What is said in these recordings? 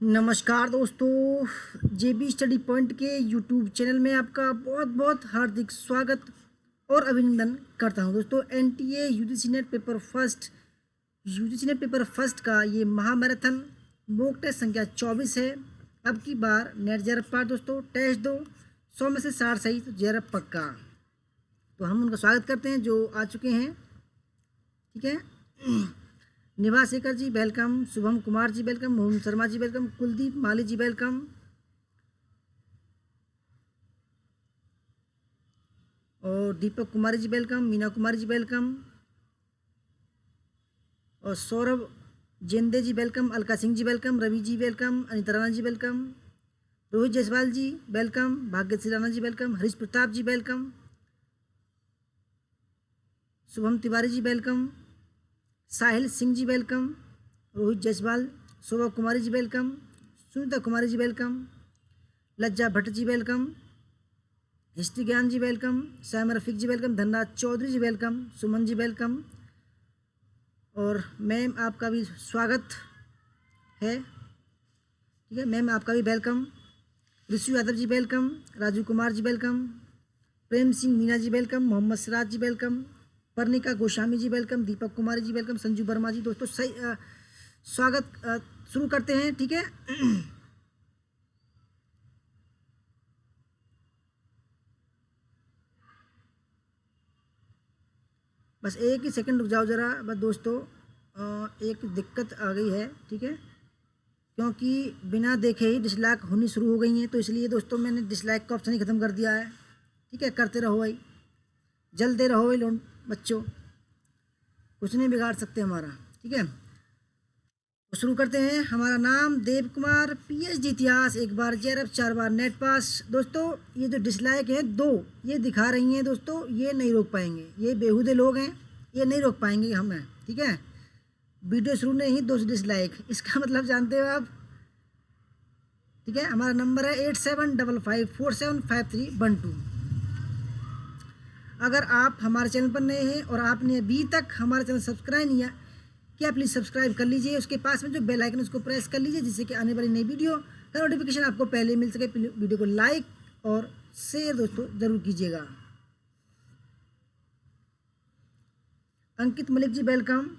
नमस्कार दोस्तों, जेबी study point के यूट्यूब चैनल में आपका बहुत बहुत हार्दिक स्वागत और अभिनंदन करता हूं। दोस्तों, NTA UGC net paper first का ये महामैराथन मॉक टेस्ट संख्या 24 है। अब की बार नेट जेआरएफ पार दोस्तों टेस्ट दो 100 में से 60 सही तो जेआरएफ पक्का। तो हम उनका स्वागत करते हैं जो आ चुके हैं। ठीक है, निभा Shekhar ji welcome, Shubham Kumar ji welcome, Mohan Sharma ji welcome, Kuldeep माली जी वेलकम, और दीपक कुमारी जी वेलकम, मीना कुमारी जी वेलकम, और सौरभ जेंदे जी welcome, Alka Singh ji welcome, Ravi ji welcome, Anita Rana ji welcome, Rohit Jaiswal जी वेलकम, भाग्यश्री राणा जी वेलकम, हरीश प्रताप जी वेलकम, शुभम तिवारी जी वेलकम, साहिल सिंह जी वेलकम, रोहित जायसवाल, शोभा कुमारी जी वेलकम, सुनीता कुमारी जी वेलकम, लज्जा भट्ट जी वेलकम, हिस्ट्री ज्ञान जी वेलकम, सैम रफीक जी वेलकम, धनराज चौधरी जी वेलकम, सुमन जी वेलकम, और मैम आपका भी स्वागत है। ठीक है मैम, आपका भी वेलकम, ऋषि Yadav ji welcome, Raju Kumar ji welcome, Prem Singh Meena ji welcome, Mohammad Siraj जी वेलकम, पर्णिका गोस्वामी जी वेलकम, दीपक कुमारी जी वेलकम, संजू वर्मा जी। दोस्तों सही स्वागत शुरू करते हैं। ठीक है, बस एक ही सेकंड रुक जाओ ज़रा। बस दोस्तों एक दिक्कत आ गई है। ठीक है, क्योंकि बिना देखे ही डिसलाइक होनी शुरू हो गई हैं, तो इसलिए दोस्तों मैंने डिसलाइक का ऑप्शन ही ख़त्म कर दिया है। ठीक है, करते रहो भाई, जलते रहो भाई लोग बच्चों, कुछ नहीं बिगाड़ सकते हमारा। ठीक है, तो शुरू करते हैं। हमारा नाम देव कुमार, पीएचडी इतिहास, एक बार जेआरएफ, 4 बार नेट पास। दोस्तों ये जो डिसलाइक हैं दो, ये दिखा रही हैं दोस्तों, ये नहीं रोक पाएंगे, ये बेहुदे लोग हैं, ये नहीं रोक पाएंगे हमें। ठीक है, वीडियो शुरू में ही 2 डिसलाइक, इसका मतलब जानते हो आप। ठीक है, हमारा नंबर है 8755475312। अगर आप हमारे चैनल पर नए हैं और आपने अभी तक हमारा चैनल सब्सक्राइब नहीं किया, प्लीज़ सब्सक्राइब कर लीजिए। उसके पास में जो बेल आइकन उसको प्रेस कर लीजिए, जिससे कि आने वाली नई वीडियो का नोटिफिकेशन आपको पहले मिल सके। वीडियो को लाइक और शेयर दोस्तों ज़रूर कीजिएगा। अंकित मलिक जी वेलकम,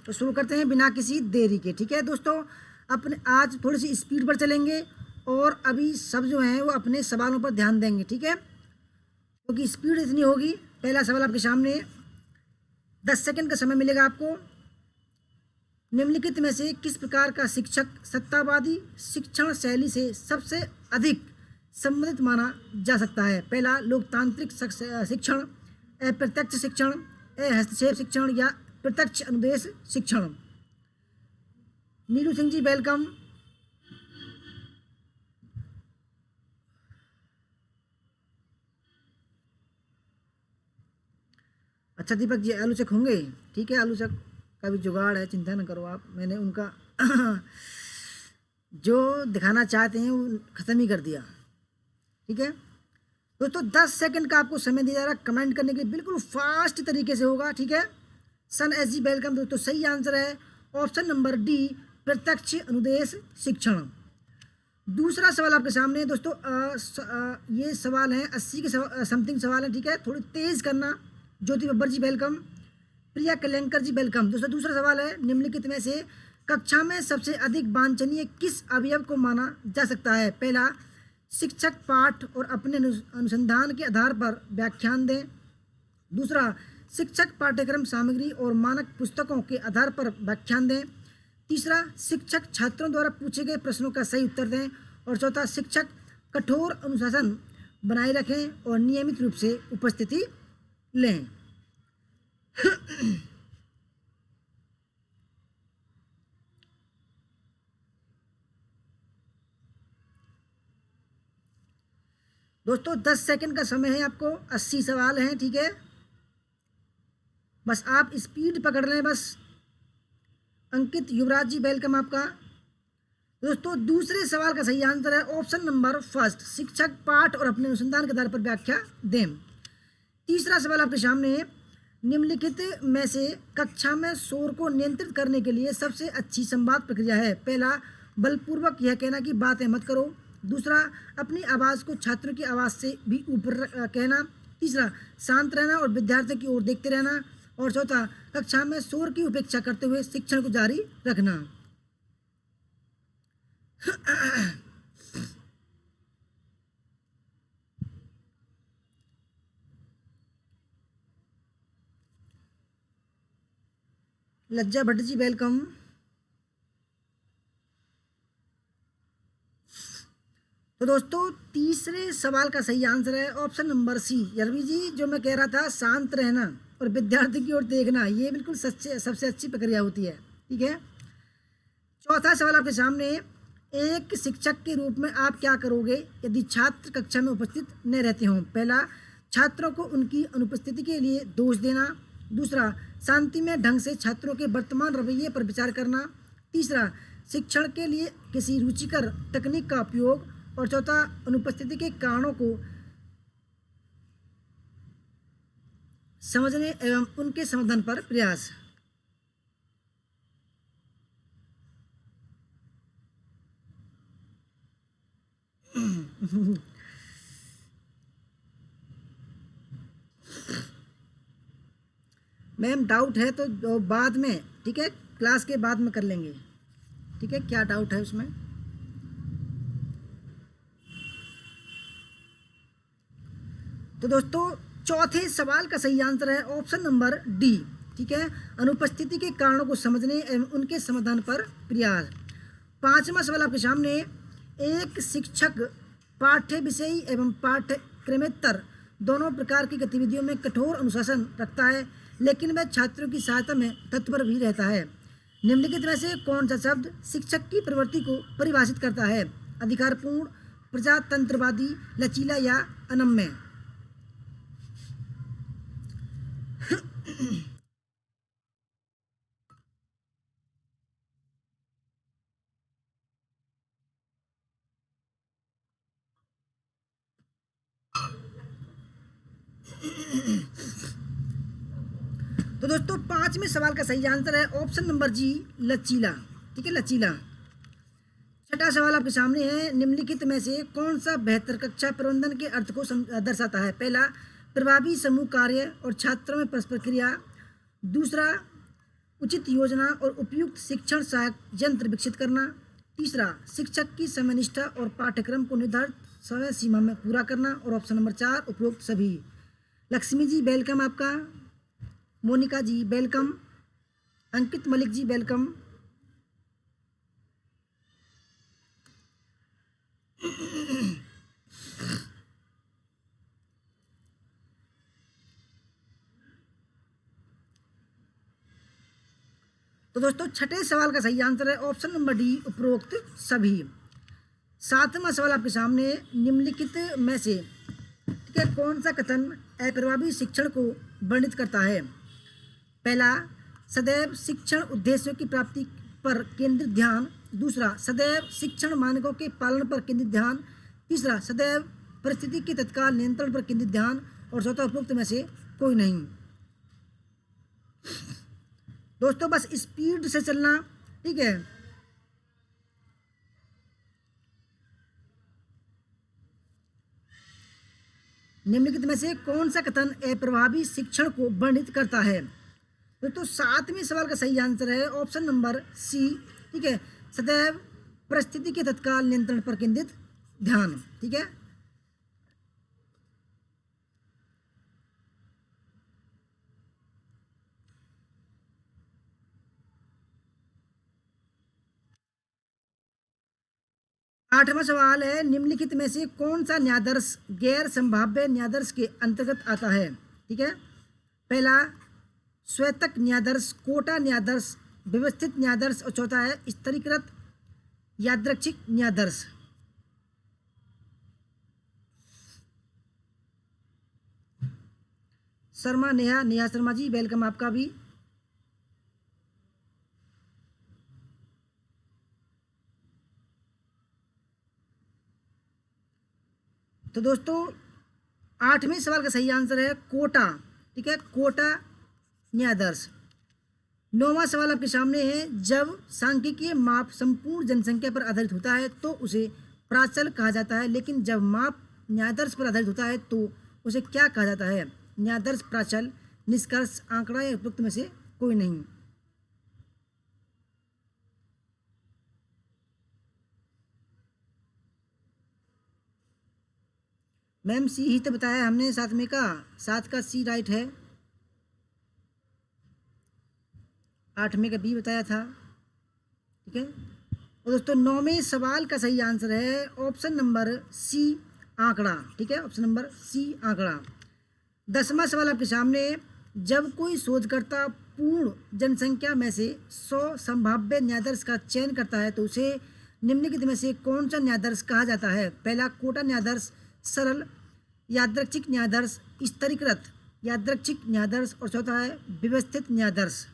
तो शुरू करते हैं बिना किसी देरी के। ठीक है दोस्तों, अपने आज थोड़ी सी स्पीड पर चलेंगे और अभी सब जो हैं वो अपने सवालों पर ध्यान देंगे। ठीक है, क्योंकि स्पीड इतनी होगी। पहला सवाल आपके सामने, 10 सेकंड का समय मिलेगा आपको। निम्नलिखित में से किस प्रकार का शिक्षक सत्तावादी शिक्षण शैली से सबसे अधिक संबंधित माना जा सकता है? पहला, लोकतांत्रिक शिक्षण, अप्रत्यक्ष शिक्षण, हस्तक्षेप शिक्षण, या प्रत्यक्ष अनुदेश शिक्षण। नीलू सिंह जी वेलकम, अच्छा दीपक जी आलोचक होंगे। ठीक है, आलोचक का भी जुगाड़ है, चिंता न करो आप। मैंने उनका जो दिखाना चाहते हैं वो ख़त्म ही कर दिया। ठीक है दोस्तों, 10 सेकंड का आपको समय दिया जा रहा है कमेंट करने के लिए, बिल्कुल फास्ट तरीके से होगा। ठीक है, सन एस जी वेलकम। दोस्तों सही आंसर है ऑप्शन नंबर डी, प्रत्यक्ष अनुदेश शिक्षण। दूसरा सवाल आपके सामने है दोस्तों। ये सवाल है 80 के समथिंग सवाल है। ठीक है, थोड़ी तेज करना। ज्योति बब्बर जी वेलकम, प्रिया कलेंकर जी वेलकम। दोस्तों दूसरा सवाल है, निम्नलिखित में से कक्षा में सबसे अधिक वांछनीय किस अवयव को माना जा सकता है? पहला, शिक्षक पाठ और अपने अनुसंधान के आधार पर व्याख्यान दें। दूसरा, शिक्षक पाठ्यक्रम सामग्री और मानक पुस्तकों के आधार पर व्याख्यान दें। तीसरा, शिक्षक छात्रों द्वारा पूछे गए प्रश्नों का सही उत्तर दें। और चौथा, शिक्षक कठोर अनुशासन बनाए रखें और नियमित रूप से उपस्थिति लें। दोस्तों 10 सेकंड का समय है आपको, 80 सवाल हैं। ठीक है, बस आप स्पीड पकड़ लें बस। अंकित युवराज जी वेलकम आपका। दोस्तों दूसरे सवाल का सही आंसर है ऑप्शन नंबर फर्स्ट, शिक्षक पाठ और अपने अनुसंधान के आधार पर व्याख्या दें। तीसरा सवाल आपके सामने है, निम्नलिखित में से कक्षा में शोर को नियंत्रित करने के लिए सबसे अच्छी संवाद प्रक्रिया है। पहला, बलपूर्वक यह कहना कि बातें मत करो। दूसरा, अपनी आवाज़ को छात्रों की आवाज़ से भी ऊपर कहना। तीसरा, शांत रहना और विद्यार्थियों की ओर देखते रहना। और चौथा, कक्षा में शोर की उपेक्षा करते हुए शिक्षण को जारी रखना। लज्जा भट्ट जी वेलकम। तो दोस्तों तीसरे सवाल का सही आंसर है ऑप्शन नंबर सी, रवि जी। जो मैं कह रहा था शांत रहना और विद्यार्थी की ओर देखना, ये बिल्कुल सच्चे सबसे अच्छी प्रक्रिया होती है। ठीक है। चौथा सवाल आपके सामने, एक शिक्षक के रूप में आप क्या करोगे यदि छात्र कक्षा में उपस्थित न रहते हों। पहला, छात्रों को उनकी अनुपस्थिति के लिए दोष देना। दूसरा, शांति में ढंग से छात्रों के वर्तमान रवैये पर विचार करना। तीसरा, शिक्षण के लिए किसी रुचिकर तकनीक का उपयोग। और चौथा, अनुपस्थिति के कारणों को समझने एवं उनके समाधान पर प्रयास। मैम डाउट है तो बाद में, ठीक है, क्लास के बाद में कर लेंगे। ठीक है, क्या डाउट है उसमें? तो दोस्तों चौथे सवाल का सही आंसर है ऑप्शन नंबर डी। ठीक है, अनुपस्थिति के कारणों को समझने एवं उनके समाधान पर प्रयास। पांचवा सवाल आपके सामने, एक शिक्षक पाठ्य विषय एवं पाठ्यक्रमेतर दोनों प्रकार की गतिविधियों में कठोर अनुशासन रखता है, लेकिन वह छात्रों की सहायता में तत्पर भी रहता है। निम्नलिखित में से कौन सा शब्द शिक्षक की प्रवृत्ति को परिभाषित करता है? अधिकारपूर्ण, प्रजातंत्रवादी, लचीला या अनम्य? तो दोस्तों पांचवें सवाल का सही आंसर है ऑप्शन नंबर जी, लचीला। ठीक है, लचीला। छठा सवाल आपके सामने है, निम्नलिखित में से कौन सा बेहतर कक्षा प्रबंधन के अर्थ को दर्शाता है? पहला, प्रभावी समूह कार्य और छात्रों में परस्पर क्रिया। दूसरा, उचित योजना और उपयुक्त शिक्षण सहायक यंत्र विकसित करना। तीसरा, शिक्षक की समयनिष्ठा और पाठ्यक्रम को निर्धारित समय सीमा में पूरा करना। और ऑप्शन नंबर 4, उपरोक्त सभी। लक्ष्मी जी वेलकम आपका, मोनिका जी वेलकम, अंकित मलिक जी वेलकम। तो दोस्तों छठे सवाल का सही आंसर है ऑप्शन नंबर डी, उपरोक्त सभी। सातवां सवाल आपके सामने, निम्नलिखित में से ठीक है कौन सा कथन अप्रभावी शिक्षण को वर्णित करता है? पहला, सदैव शिक्षण उद्देश्यों की प्राप्ति पर केंद्रित ध्यान। दूसरा, सदैव शिक्षण मानकों के पालन पर केंद्रित ध्यान। तीसरा, सदैव परिस्थिति के तत्काल नियंत्रण पर केंद्रित ध्यान। और चौथा, उपरोक्त में से कोई नहीं। दोस्तों बस स्पीड से चलना, ठीक है। निम्नलिखित में से कौन सा कथन अप्रभावी शिक्षण को वर्णित करता है? तो सातवें सवाल का सही आंसर है ऑप्शन नंबर सी, ठीक है, सदैव परिस्थिति के तत्काल नियंत्रण पर केंद्रित ध्यान। ठीक है, आठवां सवाल है, निम्नलिखित में से कौन सा न्यायाधर्ष गैर संभाव्य न्यायाधर्ष के अंतर्गत आता है? ठीक है, पहला श्वेतक न्यायाधर्ष, कोटा न्यायाधर्ष, व्यवस्थित न्यायाधर्ष। और चौथा है स्तरीकृत यादृच्छिक न्यायाधर्ष। शर्मा नेहा, नेहा शर्मा जी वेलकम आपका भी। तो दोस्तों 8वें सवाल का सही आंसर है कोटा। ठीक है, कोटा न्यायादर्श। 9वां सवाल आपके सामने है, जब सांख्यिकीय माप संपूर्ण जनसंख्या पर आधारित होता है तो उसे प्राचल कहा जाता है, लेकिन जब माप न्यायादर्श पर आधारित होता है तो उसे क्या कहा जाता है? न्यायादर्श, प्राचल, निष्कर्ष, आंकड़ा या उपयुक्त में से कोई नहीं। मैम सी ही तो बताया हमने, 7वें का, 7 का सी राइट है, 8वें का बी बताया था। ठीक है, और दोस्तों 9वें सवाल का सही आंसर है ऑप्शन नंबर सी, आंकड़ा। ठीक है, ऑप्शन नंबर सी, आंकड़ा। 10वां सवाल आपके सामने, जब कोई शोधकर्ता पूर्ण जनसंख्या में से 100 संभाव्य न्यायादर्श का चयन करता है तो उसे निम्नलिखित में से कौन सा न्यायादर्श कहा जाता है? पहला कोटा न्यायादर्श, सरल यादृच्छिक न्यायादर्श, स्तरीकृत यादृच्छिक न्यायादर्श, और चौथा है व्यवस्थित न्यायादर्श।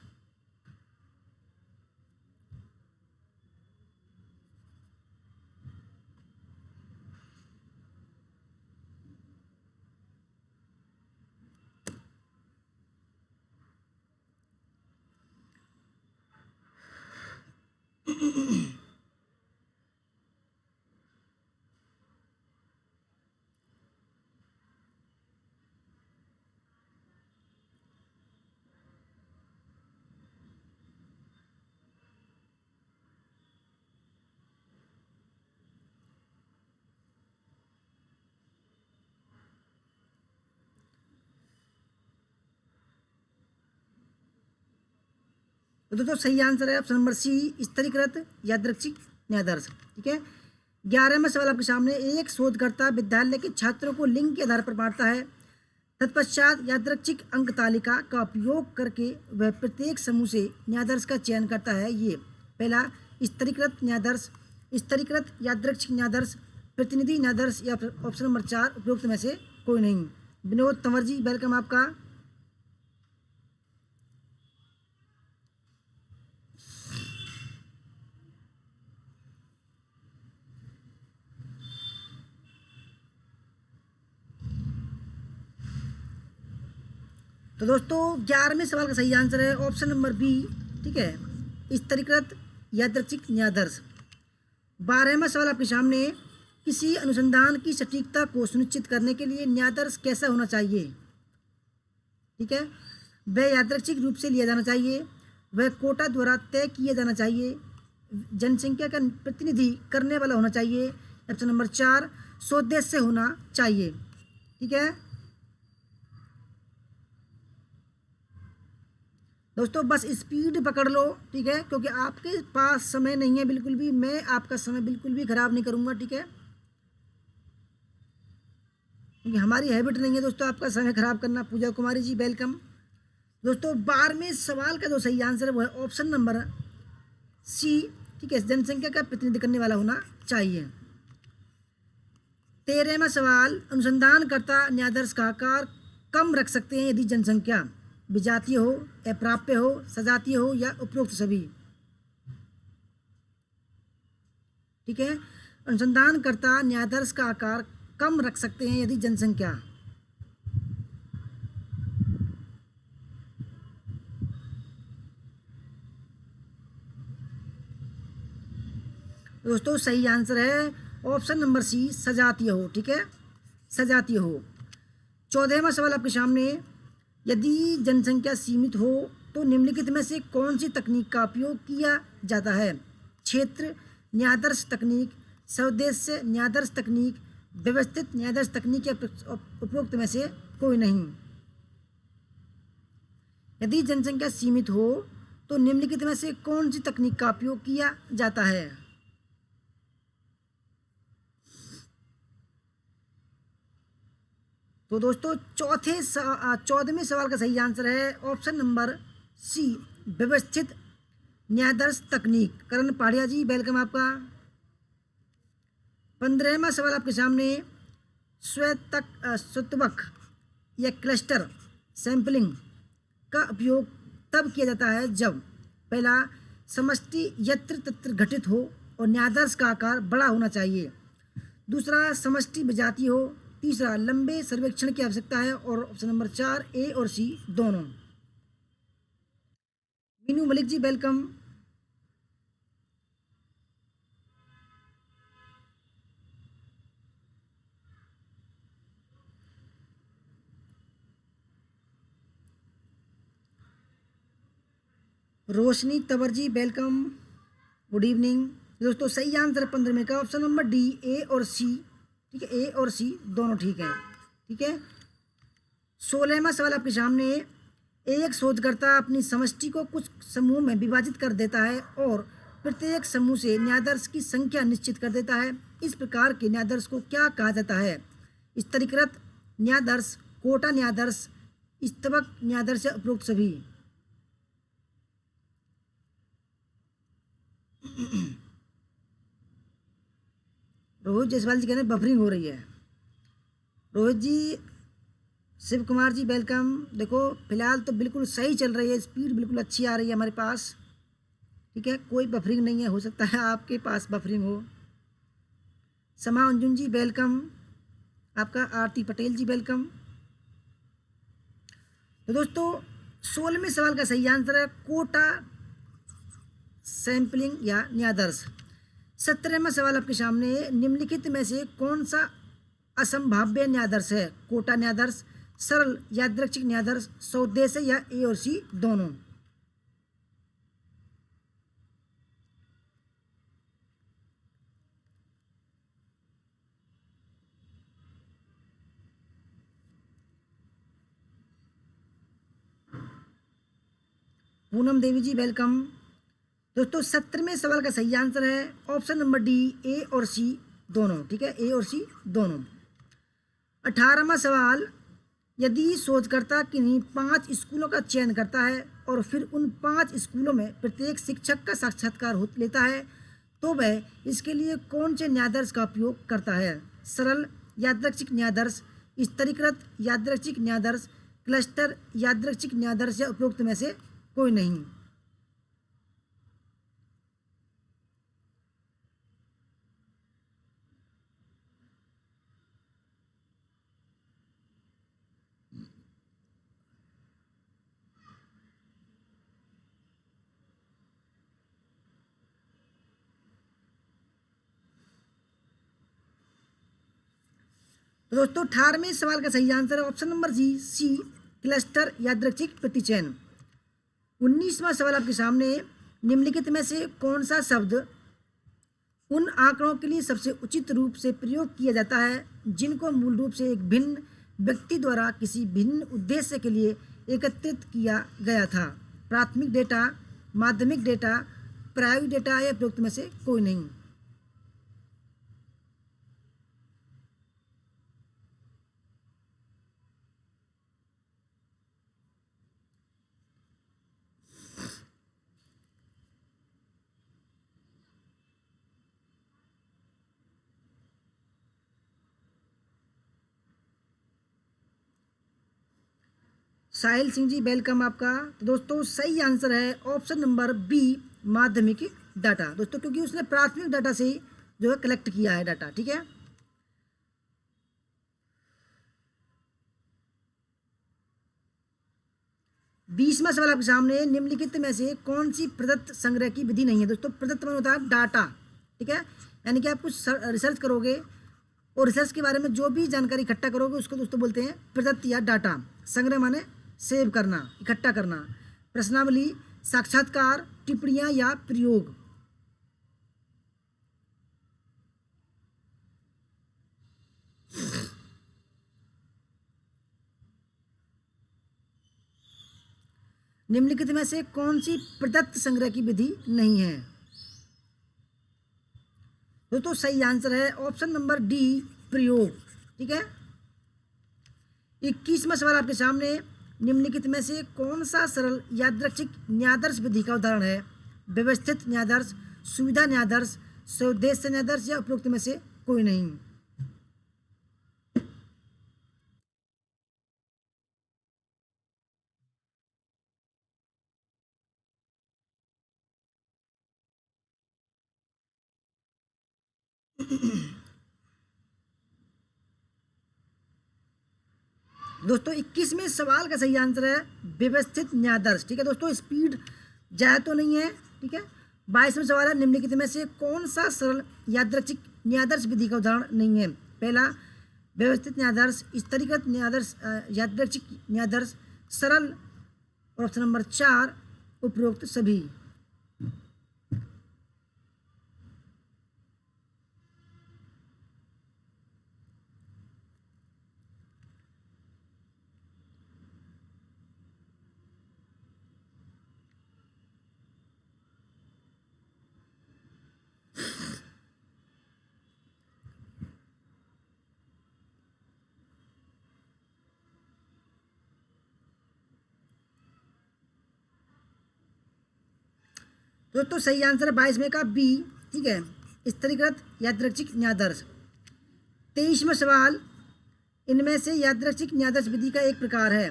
तो दोस्तों सही आंसर है ऑप्शन नंबर सी, स्तरीकृत यादृच्छिक न्यायादर्श। ठीक है, 11वां सवाल आपके सामने, एक शोधकर्ता विद्यालय के छात्रों को लिंग के आधार पर बांटता है, तत्पश्चात यादृच्छिक अंक तालिका का उपयोग करके वह प्रत्येक समूह से न्यायादर्श का चयन करता है। ये पहला स्तरीकृत न्यायादर्श, स्तरीकृत यादृच्छिक न्यायादर्श, प्रतिनिधि न्यायादर्श, या ऑप्शन नंबर 4 उपयुक्त में से कोई नहीं। विनोद तंवर जी, वेलकम आपका। तो दोस्तों 11वें सवाल का सही आंसर है ऑप्शन नंबर बी। ठीक है, स्तरीकृत यादृच्छिक न्यायादर्श। 12वां सवाल आपके सामने, किसी अनुसंधान की सटीकता को सुनिश्चित करने के लिए न्यायादर्श कैसा होना चाहिए? ठीक है, वह यादृच्छिक रूप से लिया जाना चाहिए, वह कोटा द्वारा तय किया जाना चाहिए, जनसंख्या का प्रतिनिधि करने वाला होना चाहिए, ऑप्शन नंबर 4 स्वोद्देश्य होना चाहिए। ठीक है दोस्तों, बस स्पीड पकड़ लो। ठीक है, क्योंकि आपके पास समय नहीं है बिल्कुल भी, मैं आपका समय बिल्कुल भी खराब नहीं करूंगा। ठीक है, क्योंकि हमारी हैबिट नहीं है दोस्तों आपका समय खराब करना। पूजा कुमारी जी वेलकम। दोस्तों 12वें सवाल का जो सही आंसर है वो है ऑप्शन नंबर सी। ठीक है, जनसंख्या का प्रतिनिधित्व करने वाला होना चाहिए। 13वां सवाल, अनुसंधानकर्ता न्यायादर्श का आकार कम रख सकते हैं यदि जनसंख्या विजातीय हो, अप्राप्य हो, सजातीय हो, या उपरोक्त सभी। ठीक है, अनुसंधानकर्ता न्यायादर्श का आकार कम रख सकते हैं यदि जनसंख्या दोस्तों सही आंसर है ऑप्शन नंबर सी, सजातीय हो। ठीक है, सजातीय हो। 14वां सवाल आपके सामने, यदि जनसंख्या सीमित हो तो निम्नलिखित में से कौन सी तकनीक का उपयोग किया जाता है? क्षेत्र न्यायादर्श तकनीक, स्वदेश्य न्यायादर्श तकनीक, व्यवस्थित न्यायादर्श तकनीक, या उपरोक्त में से कोई नहीं। यदि जनसंख्या सीमित हो तो निम्नलिखित में से कौन सी तकनीक का उपयोग किया जाता है? तो दोस्तों 14वें सवाल का सही आंसर है ऑप्शन नंबर सी, व्यवस्थित न्यायादर्श तकनीक। करण पाड़िया जी वेलकम आपका। 15वां सवाल आपके सामने, स्वत्वक या क्लस्टर सैंपलिंग का उपयोग तब किया जाता है जब पहला समष्टि यत्र तत्र घटित हो और न्यायादर्श का आकार बड़ा होना चाहिए, दूसरा समष्टि विजातीय हो, तीसरा, लंबे सर्वेक्षण की आवश्यकता है। और ऑप्शन नंबर 4, ए और सी दोनों। मीनू मलिक जी वेलकम। रोशनी Tanwar ji welcome, good evening. दोस्तों सही आंसर 15 में का ऑप्शन नंबर डी, ए और सी। ठीक है, ए और सी दोनों ठीक है। ठीक है, 16वां सवाल आपके सामने है। एक शोधकर्ता अपनी समष्टि को कुछ समूह में विभाजित कर देता है और प्रत्येक समूह से न्यायाधीश की संख्या निश्चित कर देता है। इस प्रकार के न्यायाधीश को क्या कहा जाता है? स्तरीकृत न्यायाधीश, कोटा न्यायाधीश, स्तवक न्यायाधीश या उपरोक्त सभी? रोहित जायसवाल जी कह रहे हैं बफरिंग हो रही है। रोहित जी, शिव कुमार जी वेलकम। देखो फिलहाल तो बिल्कुल सही चल रही है, स्पीड बिल्कुल अच्छी आ रही है हमारे पास। ठीक है, कोई बफरिंग नहीं है, हो सकता है आपके पास बफरिंग हो। समा अंजुन जी वेलकम, आपका आरती पटेल जी वेलकम। तो दोस्तों 16वें सवाल का सही आंसर है कोटा सैंपलिंग या न्यायाधीश। 17वां सवाल आपके सामने है। निम्नलिखित में से कौन सा असंभाव्य न्यायाधीश है? कोटा न्यायाधीश, सरल यादृच्छिक न्यायाधीश, स्वदेशी या ए और सी दोनों? पूनम देवी जी वेलकम। दोस्तों 17वें सवाल का सही आंसर है ऑप्शन नंबर डी, ए और सी दोनों। ठीक है, ए और सी दोनों। 18वां सवाल, यदि शोधकर्ता किन्हीं 5 स्कूलों का चयन करता है और फिर उन 5 स्कूलों में प्रत्येक शिक्षक का साक्षात्कार लेता है तो वह इसके लिए कौन से न्यायाधीश का उपयोग करता है? सरल यादृच्छिक न्यायाधीश, स्तरीकृत यादृच्छिक न्यायाधीश, क्लस्टर यादृच्छिक न्यायाधीश या उपरोक्त में से कोई नहीं? तो दोस्तों 18वें सवाल का सही आंसर है ऑप्शन नंबर जी, सी, क्लस्टर यादृच्छिक प्रतिचयन। 19वां सवाल आपके सामने है। निम्नलिखित में से कौन सा शब्द उन आंकड़ों के लिए सबसे उचित रूप से प्रयोग किया जाता है जिनको मूल रूप से एक भिन्न व्यक्ति द्वारा किसी भिन्न उद्देश्य के लिए एकत्रित किया गया था? प्राथमिक डेटा, माध्यमिक डेटा, प्रायोगिक डेटा या उपरोक्त में से कोई नहीं? साहिल सिंह जी वेलकम आपका। तो दोस्तों सही आंसर है ऑप्शन नंबर बी, माध्यमिक डाटा। दोस्तों क्योंकि उसने प्राथमिक डाटा से ही जो है कलेक्ट किया है डाटा। ठीक है, 20वां सवाल आपके सामने है। निम्नलिखित में से कौन सी प्रदत्त संग्रह की विधि नहीं है? दोस्तों प्रदत्त मान होता है डाटा। ठीक है, यानी कि आप कुछ रिसर्च करोगे और रिसर्च के बारे में जो भी जानकारी इकट्ठा करोगे उसको दोस्तों बोलते हैं प्रदत्त या डाटा। संग्रह माने सेव करना, इकट्ठा करना। प्रश्नावली, साक्षात्कार, टिप्पणियां या प्रयोग? निम्नलिखित में से कौन सी प्रदत्त संग्रह की विधि नहीं है? दोस्तों सही आंसर है ऑप्शन नंबर डी, प्रयोग। ठीक है, 21वां सवाल आपके सामने। निम्नलिखित में से कौन सा सरल यादृच्छिक न्यायाधीश विधि का उदाहरण है? व्यवस्थित न्यायाधीश, सुविधा न्यायाधीश, स्वदेश न्यायाधीश या उपरोक्त में से कोई नहीं? दोस्तों 21वें सवाल का सही आंसर है व्यवस्थित न्यायाधीश। ठीक है दोस्तों, स्पीड ज़्यादा तो नहीं है। ठीक है, 22वां सवाल है निम्नलिखित में से कौन सा सरल यादृच्छिक न्यायाधीश विधि का उदाहरण नहीं है। पहला व्यवस्थित न्यायाधीश, स्तरीकृत न्यायाधीश, यादृच्छिक न्यायाधीश, सरल, और ऑप्शन नंबर 4 उपरोक्त सभी। दोस्तों सही आंसर है 22वें का बी। ठीक है, स्तरीकृत यादृच्छिक न्यायाधीश। 23वां सवाल, इनमें से यादृच्छिक न्यायाधीश विधि का एक प्रकार है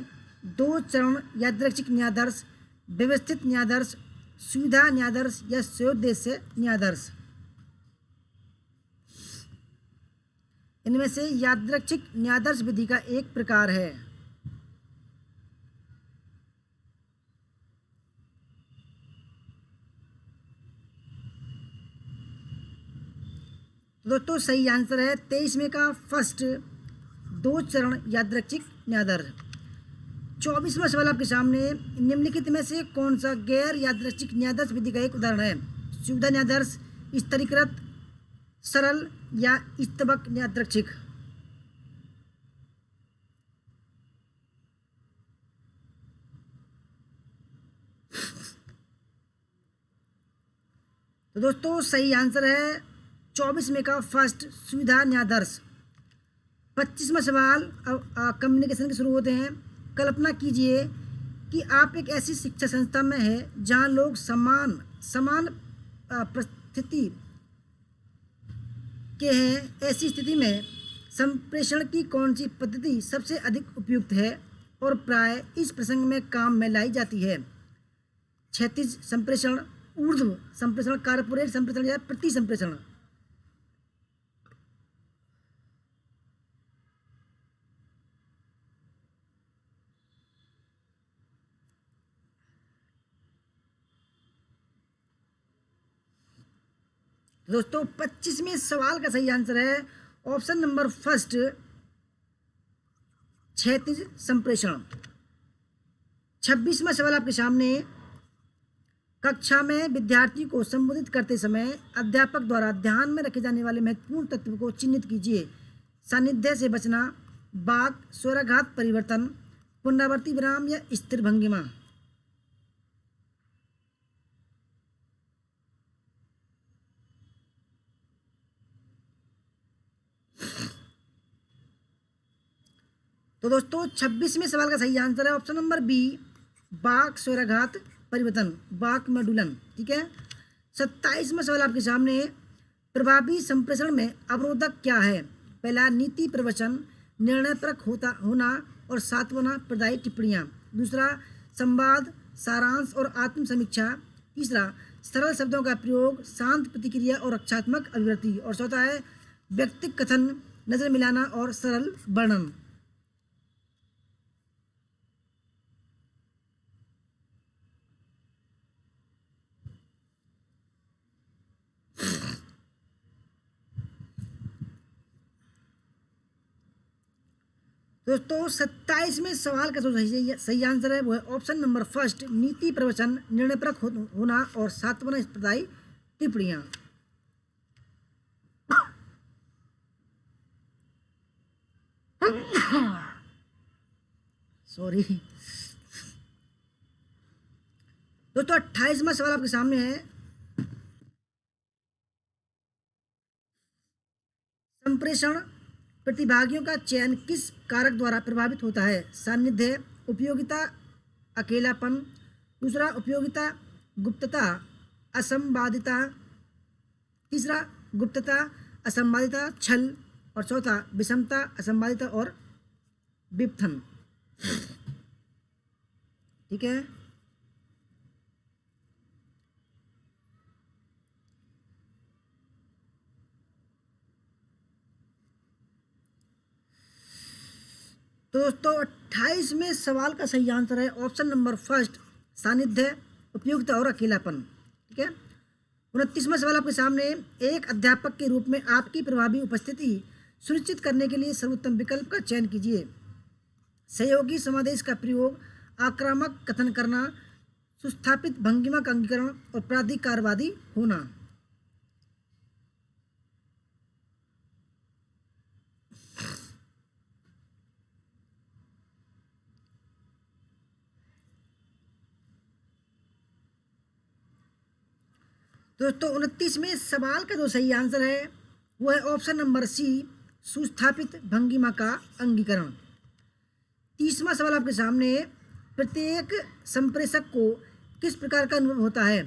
2 चरण यादृच्छिक न्यायाधीश, व्यवस्थित न्यायाधीश, सुविधा न्यायाधीश या स्वेद्देश्य न्यायाधीश। इनमें से यादृच्छिक न्यायाधीश विधि का एक प्रकार है। दोस्तों सही आंसर है 23वें का फर्स्ट, 2 चरण यादृच्छिक न्यायाधीश। 24वां सवाल आपके सामने, निम्नलिखित में से कौन सा गैर यादृच्छिक न्यायाधीश विधि का एक उदाहरण है। सुविधा न्यायाधीश, स्तरीकृत, सरल या स्तबक यादृच्छिक। तो दोस्तों सही आंसर है 24वें का फर्स्ट, सुविधा न्यायाधीश। 25वां सवाल कम्युनिकेशन के शुरू होते हैं। कल्पना कीजिए कि आप एक ऐसी शिक्षा संस्था में हैं जहां लोग समान समान परिस्थिति के हैं। ऐसी स्थिति में संप्रेषण की कौन सी पद्धति सबसे अधिक उपयुक्त है और प्राय इस प्रसंग में काम में लाई जाती है। क्षैतिज संप्रेषण, ऊर्ध्व संप्रेषण, कारपोरेट संप्रेषण या प्रति संप्रेषण। दोस्तों 25वें सवाल का सही आंसर है ऑप्शन नंबर फर्स्ट, क्षैतिज संप्रेषण। 26वां सवाल आपके सामने, कक्षा में विद्यार्थी को संबोधित करते समय अध्यापक द्वारा ध्यान में रखे जाने वाले महत्वपूर्ण तत्व को चिन्हित कीजिए। सानिध्य से बचना, वाक, स्वराघात परिवर्तन, पुनरावर्ती विराम या स्थिर भंगिमा। तो दोस्तों 26वें सवाल का सही आंसर है ऑप्शन नंबर बी, वाक, स्वराघात परिवर्तन, वाक मॉड्यूलन। ठीक है, 27वां सवाल आपके सामने, प्रभावी संप्रेषण में अवरोधक क्या है। पहला नीति प्रवचन, निर्णय परक होना और सात्वना प्रदायी टिप्पणियाँ। दूसरा संवाद, सारांश और आत्म समीक्षा। तीसरा सरल शब्दों का प्रयोग, शांत प्रतिक्रिया और रक्षात्मक अभिव्यक्ति। और चौथा है व्यक्तिगत कथन, नजर मिलाना और सरल वर्णन। दोस्तों 27वें सवाल का जो सही आंसर है वो है ऑप्शन नंबर फर्स्ट, नीति प्रवचन, निर्णय परक होना और सात्वना प्रदायी टिप्पणियाँ। सॉरी दोस्तों 28वां सवाल आपके सामने है, संप्रेषण प्रतिभागियों का चयन किस कारक द्वारा प्रभावित होता है। सानिध्य, उपयोगिता, अकेलापन। दूसरा उपयोगिता, गुप्तता, असंवादिता। तीसरा गुप्तता, असंवादिता, छल। और चौथा विषमता, असंवादिता और विपथन। ठीक है, तो दोस्तों 28वें सवाल का सही आंसर है ऑप्शन नंबर फर्स्ट, सानिध्य, उपयुक्तता और अकेलापन। ठीक है। 29वां सवाल आपके सामने, एक अध्यापक के रूप में आपकी प्रभावी उपस्थिति सुनिश्चित करने के लिए सर्वोत्तम विकल्प का चयन कीजिए। सहयोगी समादेश का प्रयोग, आक्रामक कथन करना, सुस्थापित भंगिमा का अंगीकरण और प्राधिकारवादी होना। दोस्तों 29वें सवाल का जो सही आंसर है वो है ऑप्शन नंबर सी, सुस्थापित भंगिमा का अंगीकरण। 30वां सवाल आपके सामने, प्रत्येक संप्रेषक को किस प्रकार का अनुभव होता है?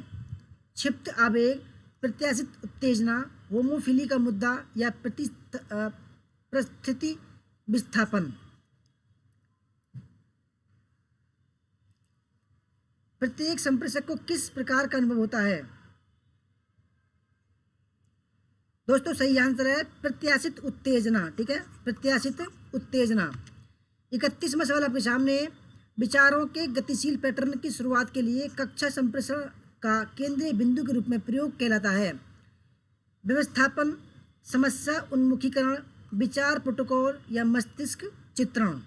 क्षिप्त आवेग, प्रत्याशित उत्तेजना, होमोफिली का मुद्दा या परिस्थिति विस्थापन। प्रत्येक संप्रेषक को किस प्रकार का अनुभव होता है? दोस्तों सही आंसर है प्रत्याशित उत्तेजना। ठीक है, प्रत्याशित उत्तेजना। 31वां सवाल आपके सामने, विचारों के गतिशील पैटर्न की शुरुआत के लिए कक्षा संप्रेषण का केंद्रीय बिंदु के रूप में प्रयोग कहलाता है? व्यवस्थापन, समस्या उन्मुखीकरण, विचार प्रोटोकॉल या मस्तिष्क चित्रण।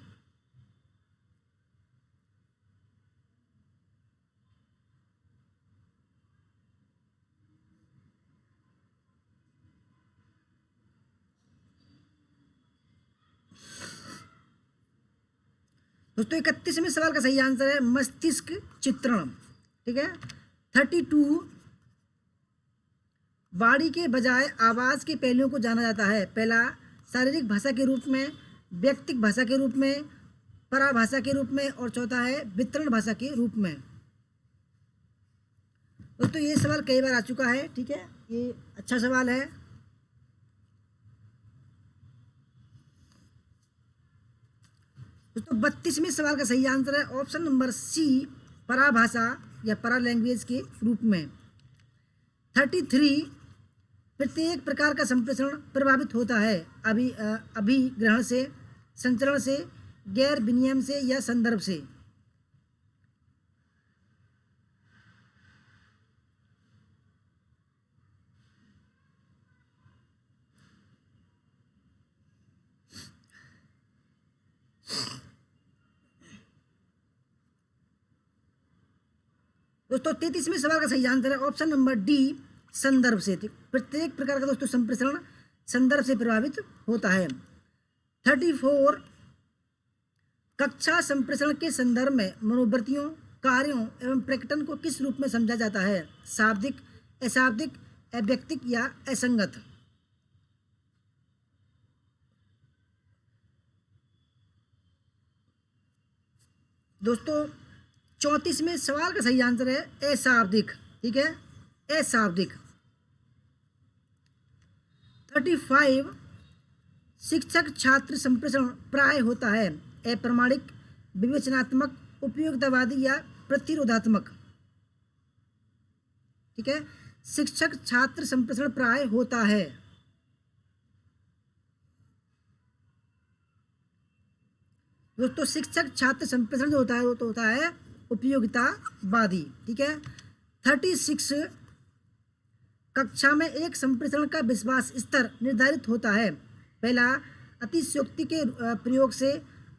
दोस्तों 31वें सवाल का सही आंसर है मस्तिष्क चित्रण। ठीक है। 32, वाणी के बजाय आवाज के पहलुओं को जाना जाता है? पहला, शारीरिक भाषा के रूप में, व्यक्तिक भाषा के रूप में, पराभाषा के रूप में और चौथा है वितरण भाषा के रूप में। दोस्तों ये सवाल कई बार आ चुका है। ठीक है, ये अच्छा सवाल है। दोस्तों 32वें सवाल का सही आंसर है ऑप्शन नंबर सी, पराभाषा या परा लैंग्वेज के रूप में। 33, प्रत्येक प्रकार का संप्रेषण प्रभावित होता है अभिग्रहण से, संचरण से, गैर विनिमय से या संदर्भ से। दोस्तों 33वें सवाल का सही आंसर है ऑप्शन नंबर डी, संदर्भ से। प्रत्येक प्रकार का दोस्तों संप्रेषण संदर्भ से प्रभावित होता है। 34, कक्षा संप्रेषण के संदर्भ में मनोवृत्तियों, कार्यों एवं प्रकटन को किस रूप में समझा जाता है? शाब्दिक, अशाब्दिक, अव्यक्तिक या असंगत। दोस्तों 34वें सवाल का सही आंसर है अशाब्दिक। ठीक है, अशाब्दिक। 35, शिक्षक छात्र संप्रेषण प्राय होता है अप्रमाणिक, विवेचनात्मक, उपयोगितावादी या प्रतिरोधात्मक। ठीक है, शिक्षक छात्र संप्रेषण प्राय होता है। दोस्तों शिक्षक छात्र संप्रेषण जो होता है वो तो होता है उपयोगितावादी। ठीक है। 36, कक्षा में एक संप्रेषण का विश्वास स्तर निर्धारित होता है? पहला, अतिशयोक्ति के प्रयोग से,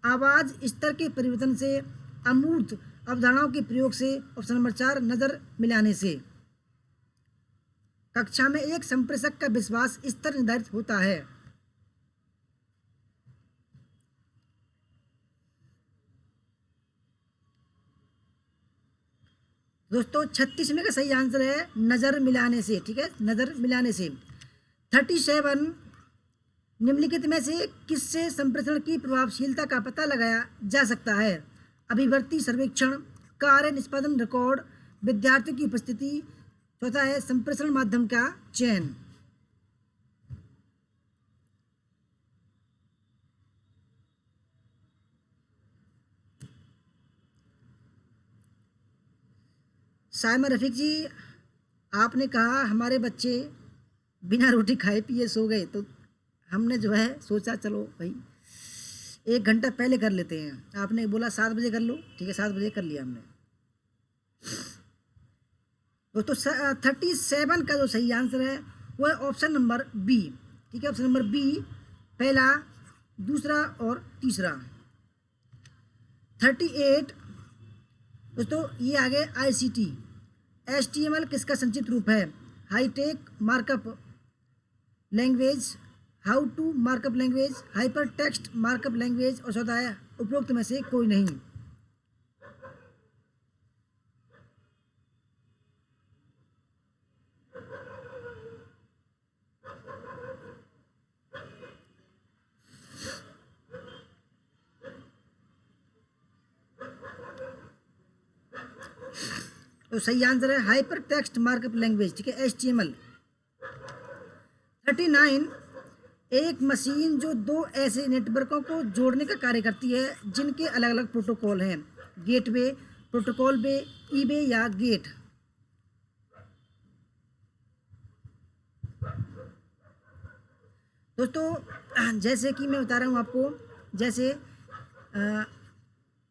आवाज स्तर के परिवर्तन से, अमूर्त अवधारणाओं के प्रयोग से, ऑप्शन नंबर 4 नजर मिलाने से। कक्षा में एक संप्रेषक का विश्वास स्तर निर्धारित होता है। दोस्तों 36वें का सही आंसर है नजर मिलाने से। ठीक है, नजर मिलाने से। 37, निम्नलिखित में से किससे संप्रेषण की प्रभावशीलता का पता लगाया जा सकता है? अभिवर्ती सर्वेक्षण, कार्य निष्पादन रिकॉर्ड, विद्यार्थियों की उपस्थिति, चौथा है संप्रेषण माध्यम का चयन। साइमा रफीक जी, आपने कहा हमारे बच्चे बिना रोटी खाए पिए सो गए, तो हमने जो है सोचा चलो भाई 1 घंटा पहले कर लेते हैं। आपने बोला 7 बजे कर लो, ठीक है, 7 बजे कर लिया हमने। दोस्तों 37 का जो सही आंसर है वो है ऑप्शन नंबर बी, ठीक है, ऑप्शन नंबर बी, पहला, दूसरा और तीसरा। 38 दोस्तों ये आ गए ICT। HTML किसका संक्षिप्त रूप है? Hitech markup language, how to markup language, hyper text markup language, और चौथा है उपरोक्त में से कोई नहीं। तो सही आंसर है हाइपर टेक्स्ट मार्कअप लैंग्वेज, ठीक है, HTML। 39 एक मशीन जो 2 ऐसे नेटवर्कों को जोड़ने का कार्य करती है जिनके अलग अलग प्रोटोकॉल हैं, गेटवे, प्रोटोकॉल वे, ईबे या गेट। दोस्तों जैसे कि मैं बता रहा हूँ आपको, जैसे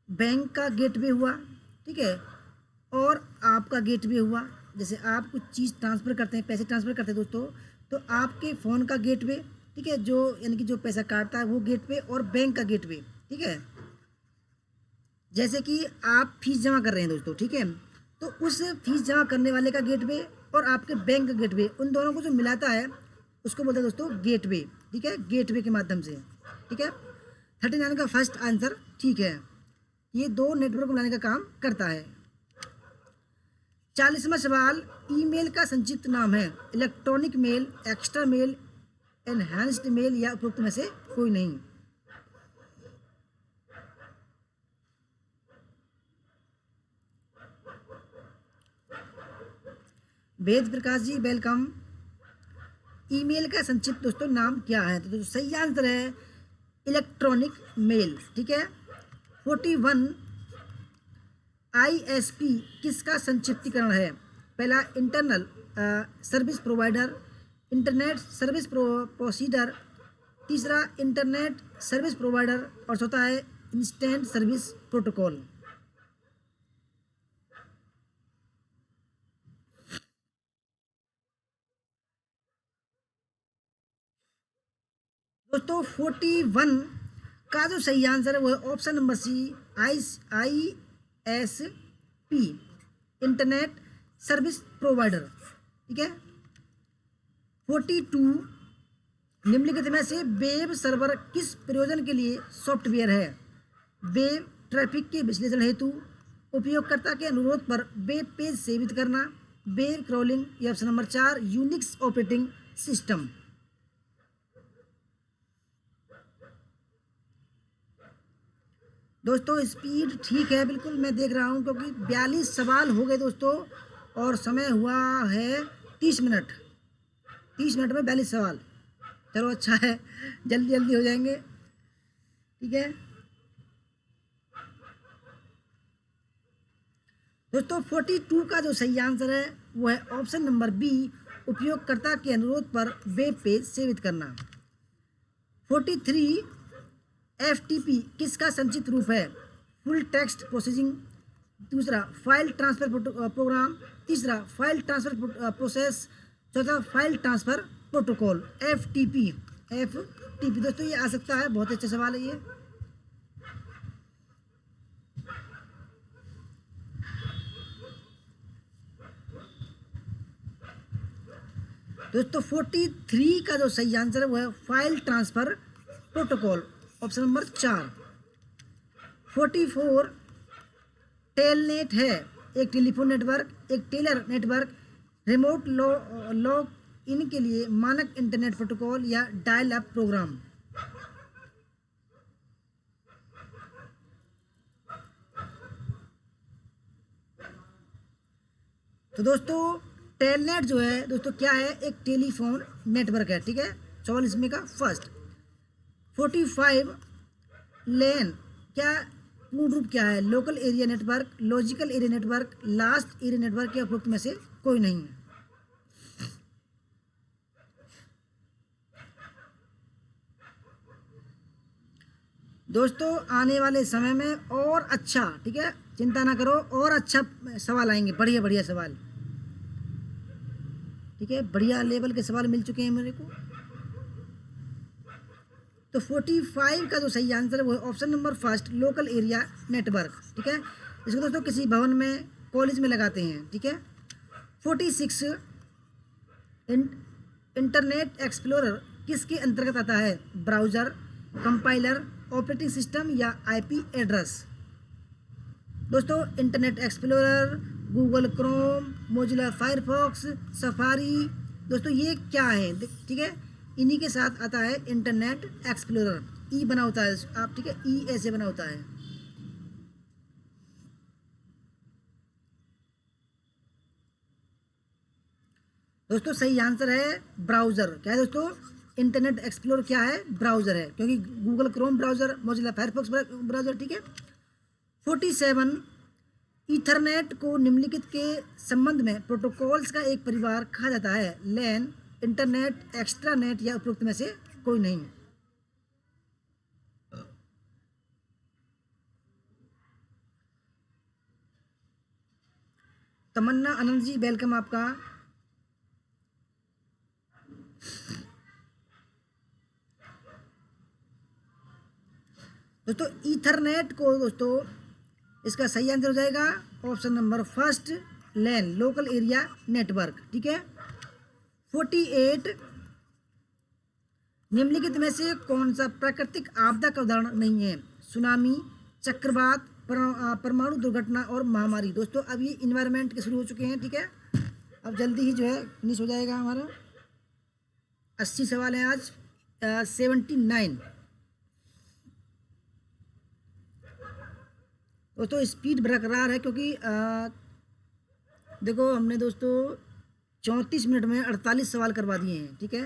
बैंक का गेटवे हुआ, ठीक है, और आपका गेटवे हुआ। जैसे आप कुछ चीज़ ट्रांसफ़र करते हैं, पैसे ट्रांसफ़र करते हैं दोस्तों, तो आपके फ़ोन का गेटवे, ठीक है, जो यानी कि जो पैसा काटता है वो गेटवे, और बैंक का गेटवे, ठीक है। जैसे कि आप फीस जमा कर रहे हैं दोस्तों, ठीक है, तो उस फीस जमा करने वाले का गेटवे और आपके बैंक का गेटवे, उन दोनों को जो मिलाता है उसको बोलते हैं दोस्तों गेटवे, ठीक है, गेटवे के माध्यम से, ठीक है। 39 का फर्स्ट आंसर ठीक है, ये 2 नेटवर्क को मिलाने का काम करता है। 40वां सवाल, ईमेल का संक्षिप्त नाम है? Electronic mail, extra mail, enhanced mail या उपरोक्त में से कोई नहीं। वेद प्रकाश जी वेलकम। ईमेल का संक्षिप्त दोस्तों नाम क्या है? तो सही आंसर है इलेक्ट्रॉनिक मेल, ठीक है। 41 ISP किसका संक्षिप्तीकरण है? पहला internal service provider, internet service procedure, तीसरा इंटरनेट सर्विस प्रोवाइडर, और चौथा है इंस्टेंट सर्विस प्रोटोकॉल। दोस्तों 41 का जो सही आंसर है वो है option number C, ISP, internet service provider, ठीक है। 42 निम्नलिखित में से वेब सर्वर किस प्रयोजन के लिए सॉफ्टवेयर है? वेब ट्रैफिक के विश्लेषण हेतु, उपयोगकर्ता के अनुरोध पर वेब पेज सेवित करना, वेब क्रॉलिंग, या option number 4 Unix operating system. दोस्तों स्पीड ठीक है, बिल्कुल मैं देख रहा हूँ, क्योंकि 42 सवाल हो गए दोस्तों, और समय हुआ है 30 मिनट। 30 मिनट में 42 सवाल, चलो अच्छा है, जल्दी जल्दी हो जाएंगे, ठीक है। दोस्तों 42 का जो सही आंसर है वो है ऑप्शन नंबर बी, उपयोगकर्ता के अनुरोध पर वेब पेज सेवित करना। 43 FTP किसका संक्षिप्त रूप है? फुल टेक्स्ट प्रोसेसिंग, दूसरा फाइल ट्रांसफर प्रोग्राम, तीसरा फाइल ट्रांसफर प्रोसेस, चौथा फाइल ट्रांसफर प्रोटोकॉल। FTP दोस्तों ये आ सकता है, बहुत अच्छा सवाल है ये। दोस्तों 43 का जो सही आंसर है वो है file transfer protocol, option number 4। 44 telnet है एक टेलीफोन नेटवर्क, एक tailor network, remote log in के लिए मानक इंटरनेट प्रोटोकॉल, या डायल अप प्रोग्राम। तो दोस्तों टेलनेट जो है दोस्तों क्या है? एक टेलीफोन नेटवर्क है, ठीक है, 44 में का फर्स्ट। 45 लेन क्या पूर्ण रूप क्या है? Local area network, logical area network, last area network, या उपरोक्त में से कोई नहीं है। दोस्तों आने वाले समय में और अच्छा, ठीक है, चिंता ना करो, और अच्छा सवाल आएंगे, बढ़िया बढ़िया सवाल, ठीक है, बढ़िया लेवल के सवाल मिल चुके हैं मेरे को। तो 45 का जो सही आंसर है वो है option number first, local area network, ठीक है। इसको दोस्तों किसी भवन में, कॉलेज में लगाते हैं, ठीक है। 46, इंटरनेट एक्सप्लोरर किसके अंतर्गत आता है? ब्राउज़र, कंपाइलर, ऑपरेटिंग सिस्टम या आईपी एड्रेस? दोस्तों internet explorer, Google Chrome, Mozilla Firefox, safari, दोस्तों ये क्या है, ठीक है, इन्हीं के साथ आता है इंटरनेट एक्सप्लोरर। ई बना होता है आप, ठीक है, ई ऐसे बना होता है। दोस्तों सही आंसर है ब्राउज़र। क्या है दोस्तों? इंटरनेट एक्सप्लोरर क्या है? ब्राउज़र है, क्योंकि Google Chrome browser, Mozilla Firefox browser, ठीक है। 47, ईथरनेट को निम्नलिखित के संबंध में प्रोटोकॉल्स का एक परिवार कहा जाता है? लैन, इंटरनेट, एक्स्ट्रानेट या उपरोक्त में से कोई नहीं? तमन्ना आनंद जी वेलकम आपका। दोस्तों ईथरनेट को दोस्तों इसका सही आंसर हो जाएगा ऑप्शन नंबर फर्स्ट, लैन, लोकल एरिया नेटवर्क, ठीक है। 48, निम्नलिखित में से कौन सा प्राकृतिक आपदा का उदाहरण नहीं है? सुनामी, चक्रवात, परमाणु दुर्घटना और महामारी। दोस्तों अब ये इन्वायरमेंट के शुरू हो चुके हैं, ठीक है, अब जल्दी ही जो है फिनिश हो जाएगा हमारा। 80 सवाल हैं आज, 79। दोस्तों स्पीड बरकरार है, क्योंकि देखो हमने दोस्तों 34 मिनट में 48 सवाल करवा दिए हैं, ठीक है।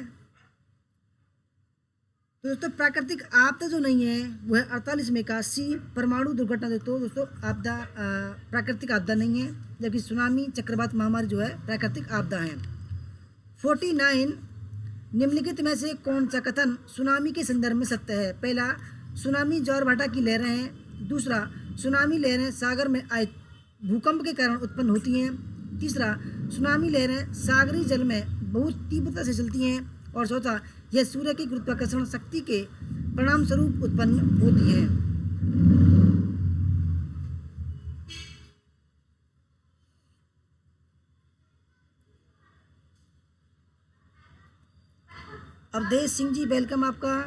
तो दोस्तों प्राकृतिक आपदा जो नहीं है वो है 48 में का सी, परमाणु दुर्घटना। दोस्तों आपदा प्राकृतिक आपदा नहीं है, जबकि सुनामी, चक्रवात, महामारी जो है प्राकृतिक आपदा है। 49, निम्नलिखित में से कौन सा कथन सुनामी के संदर्भ में सत्य है? पहला, सुनामी ज्वार भाटा की लहरें हैं। दूसरा, सुनामी लहरें सागर में आए भूकंप के कारण उत्पन्न होती हैं। तीसरा, सुनामी लहरें सागरी जल में बहुत तीव्रता से चलती हैं। और चौथा, यह सूर्य की गुरुत्वाकर्षण शक्ति के परिणाम स्वरूप उत्पन्न होती हैं। अवधेश सिंह जी वेलकम आपका।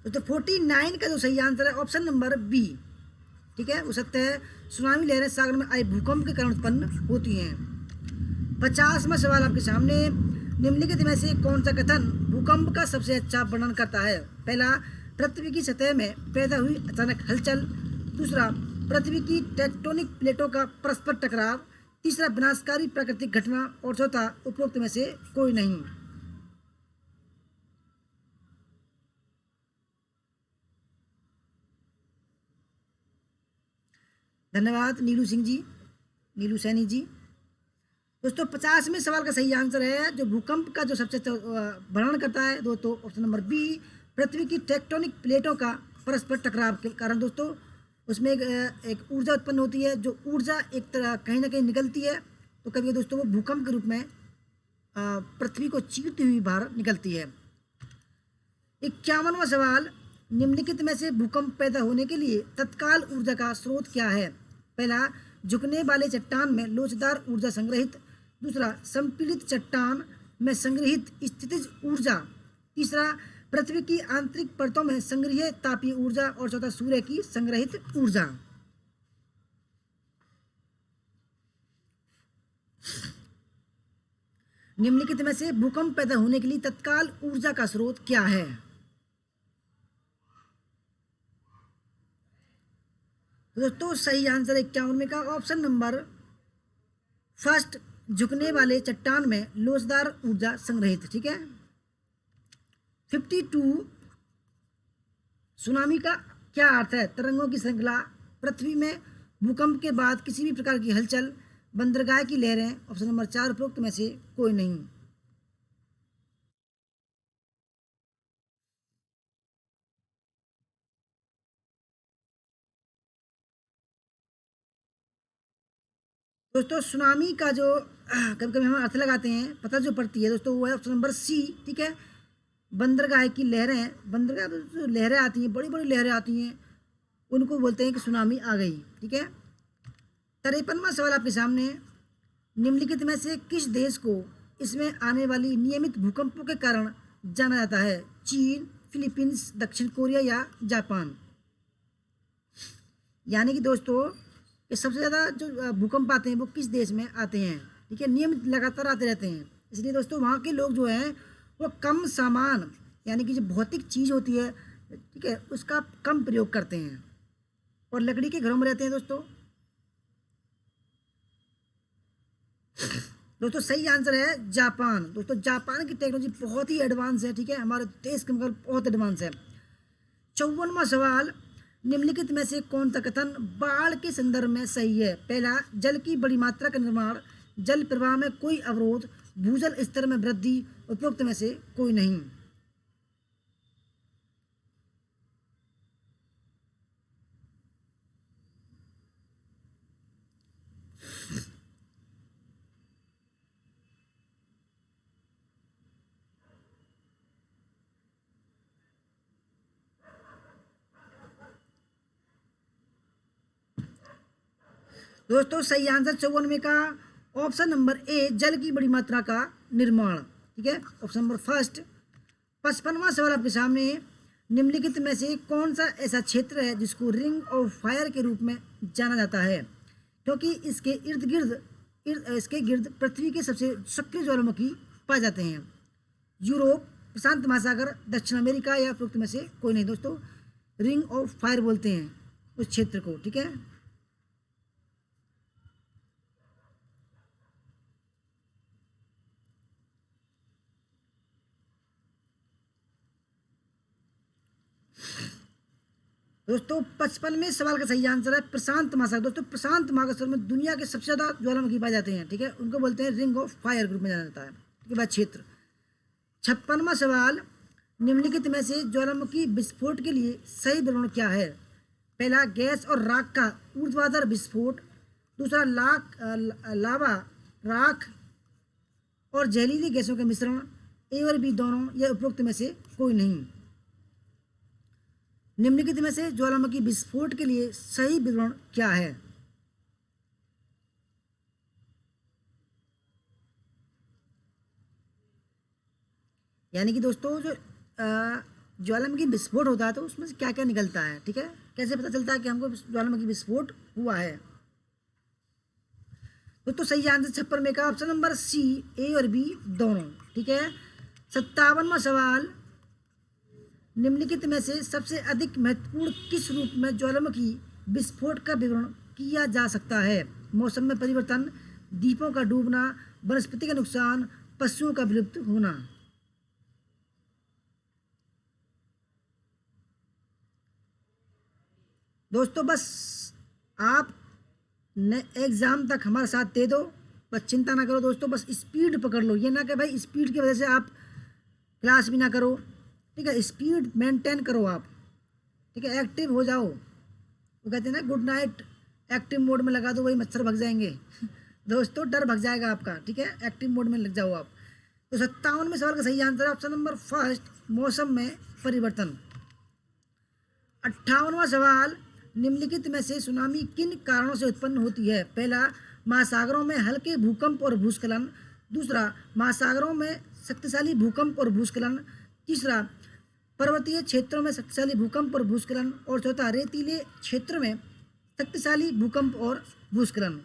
तो 49 का जो सही आंसर है ऑप्शन नंबर बी, ठीक है, वो सत्य है। सुनामी लहरें सागर में आए भूकंप के कारण उत्पन्न होती हैं। 50वां सवाल आपके सामने, निम्नलिखित में से कौन सा कथन भूकंप का सबसे अच्छा वर्णन करता है? पहला, पृथ्वी की सतह में पैदा हुई अचानक हलचल। दूसरा, पृथ्वी की टेक्टोनिक प्लेटों का परस्पर टकराव। तीसरा, विनाशकारी प्राकृतिक घटना। और चौथा, उपरोक्त में से कोई नहीं? धन्यवाद नीलू सिंह जी, नीलू सैनी जी। दोस्तों 50वें सवाल का सही आंसर है जो भूकंप का जो सबसे वर्णन करता है दोस्तों ऑप्शन नंबर बी, पृथ्वी की टेक्टोनिक प्लेटों का परस्पर टकराव के कारण। दोस्तों उसमें एक ऊर्जा उत्पन्न होती है, जो ऊर्जा एक तरह कहीं ना कहीं निकलती है, तो कभी दोस्तों वो भूकंप के रूप में पृथ्वी को चीरती हुई बाहर निकलती है। 51वां सवाल, निम्नलिखित में से भूकंप पैदा होने के लिए तत्काल ऊर्जा का स्रोत क्या है? पहला, झुकने वाले चट्टान में लोचदार ऊर्जा संग्रहित। दूसरा, संपीड़ित चट्टान में संग्रहित स्थितिज ऊर्जा। तीसरा, पृथ्वी की आंतरिक परतों में संग्रहीय तापीय ऊर्जा। और चौथा, सूर्य की संग्रहित ऊर्जा। निम्नलिखित में से भूकंप पैदा होने के लिए तत्काल ऊर्जा का स्रोत क्या है? दोस्तों सही आंसर 51 में का ऑप्शन नंबर फर्स्ट, झुकने वाले चट्टान में लोचदार ऊर्जा संग्रहित, ठीक है। 52, सुनामी का क्या अर्थ है? तरंगों की श्रृंखला, पृथ्वी में भूकंप के बाद किसी भी प्रकार की हलचल, बंदरगाह की लहरें। ऑप्शन नंबर 4 उपरोक्त में से कोई नहीं? दोस्तों सुनामी का जो कभी कभी हम अर्थ लगाते हैं, पता जो पड़ती है दोस्तों, वो है ऑप्शन नंबर सी। ठीक है, बंदरगाह की लहरें, बंदरगाह पे जो लहरें आती हैं, बड़ी बड़ी लहरें आती हैं, उनको बोलते हैं कि सुनामी आ गई। ठीक है, 53वां सवाल आपके सामने, निम्नलिखित में से किस देश को इसमें आने वाली नियमित भूकंपों के कारण जाना जाता है? चीन, फिलीपींस, दक्षिण कोरिया या जापान? यानी कि दोस्तों ये सबसे ज़्यादा जो भूकंप आते हैं वो किस देश में आते हैं? ठीक है, नियमित लगातार आते रहते हैं, इसलिए दोस्तों वहाँ के लोग जो हैं वो कम सामान, यानी कि जो भौतिक चीज़ होती है, ठीक है, उसका कम प्रयोग करते हैं और लकड़ी के घरों में रहते हैं दोस्तों। दोस्तों सही आंसर है जापान। दोस्तों जापान की टेक्नोलॉजी बहुत ही एडवांस है। ठीक है, हमारे देश के मुकाबले बहुत एडवांस है। 54वां सवाल, निम्नलिखित में से कौन सा कथन बाढ़ के संदर्भ में सही है? पहला, जल की बड़ी मात्रा का निर्माण, जल प्रवाह में कोई अवरोध, भूजल स्तर में वृद्धि, उपरोक्त में से कोई नहीं। दोस्तों सही आंसर 54 का ऑप्शन नंबर ए, जल की बड़ी मात्रा का निर्माण। ठीक है, ऑप्शन नंबर फर्स्ट। 55वां सवाल आपके सामने, निम्नलिखित में से कौन सा ऐसा क्षेत्र है जिसको रिंग ऑफ फायर के रूप में जाना जाता है? क्योंकि इसके गिर्द पृथ्वी के सबसे सक्रिय ज्वालामुखी पाए जाते हैं। यूरोप, प्रशांत महासागर, दक्षिण अमेरिका या उपरोक्त में से कोई नहीं। दोस्तों रिंग ऑफ फायर बोलते हैं उस क्षेत्र को। ठीक है, दोस्तों 55वें सवाल का सही आंसर है प्रशांत महासागर। दोस्तों प्रशांत महासागर में दुनिया के सबसे ज़्यादा ज्वालामुखी पाए जाते हैं। ठीक है, उनको बोलते हैं रिंग ऑफ फायर ग्रुप में जाना जाता है। ठीक है, बाद क्षेत्र। 56वां सवाल, निम्नलिखित में से ज्वालामुखी विस्फोट के लिए सही विवरण क्या है? पहला, गैस और राख का ऊर्ध्वाधर विस्फोट। दूसरा, लावा, राख और जहरीली गैसों का मिश्रण। ए और बी दोनों, या उपरोक्त में से कोई नहीं। निम्नलिखित में से ज्वालामुखी विस्फोट के लिए सही विवरण क्या है? यानी कि दोस्तों जो ज्वालामुखी विस्फोट होता है तो उसमें से क्या क्या निकलता है? ठीक है, कैसे पता चलता है कि हमको ज्वालामुखी विस्फोट हुआ है? दोस्तों सही आंसर 56 का ऑप्शन नंबर सी, ए और बी दोनों। ठीक है, 57वां सवाल, निम्नलिखित में से सबसे अधिक महत्वपूर्ण किस रूप में ज्वालामुखी विस्फोट का विवरण किया जा सकता है? मौसम में परिवर्तन, द्वीपों का डूबना, वनस्पति का नुकसान, पशुओं का विलुप्त होना। दोस्तों बस आप एग्जाम तक हमारा साथ दे दो, बस चिंता ना करो दोस्तों, बस स्पीड पकड़ लो। ये ना कि भाई स्पीड की वजह से आप क्लास भी ना करो। ठीक है, स्पीड मेंटेन करो आप। ठीक है, एक्टिव हो जाओ। वो कहते हैं ना गुड नाइट, एक्टिव मोड में लगा दो, वही मच्छर भग जाएंगे दोस्तों डर भग जाएगा आपका। ठीक है, एक्टिव मोड में लग जाओ आप। तो 57वें सवाल का सही आंसर है ऑप्शन नंबर फर्स्ट, मौसम में परिवर्तन। 58वां सवाल, निम्नलिखित में से सुनामी किन कारणों से उत्पन्न होती है? पहला, महासागरों में हल्के भूकंप और भूस्खलन। दूसरा, महासागरों में शक्तिशाली भूकंप और भूस्खलन। तीसरा, पर्वतीय क्षेत्रों में शक्तिशाली भूकंप और भूस्खलन। और चौथा, रेतीले क्षेत्र में शक्तिशाली भूकंप और भूस्खलन।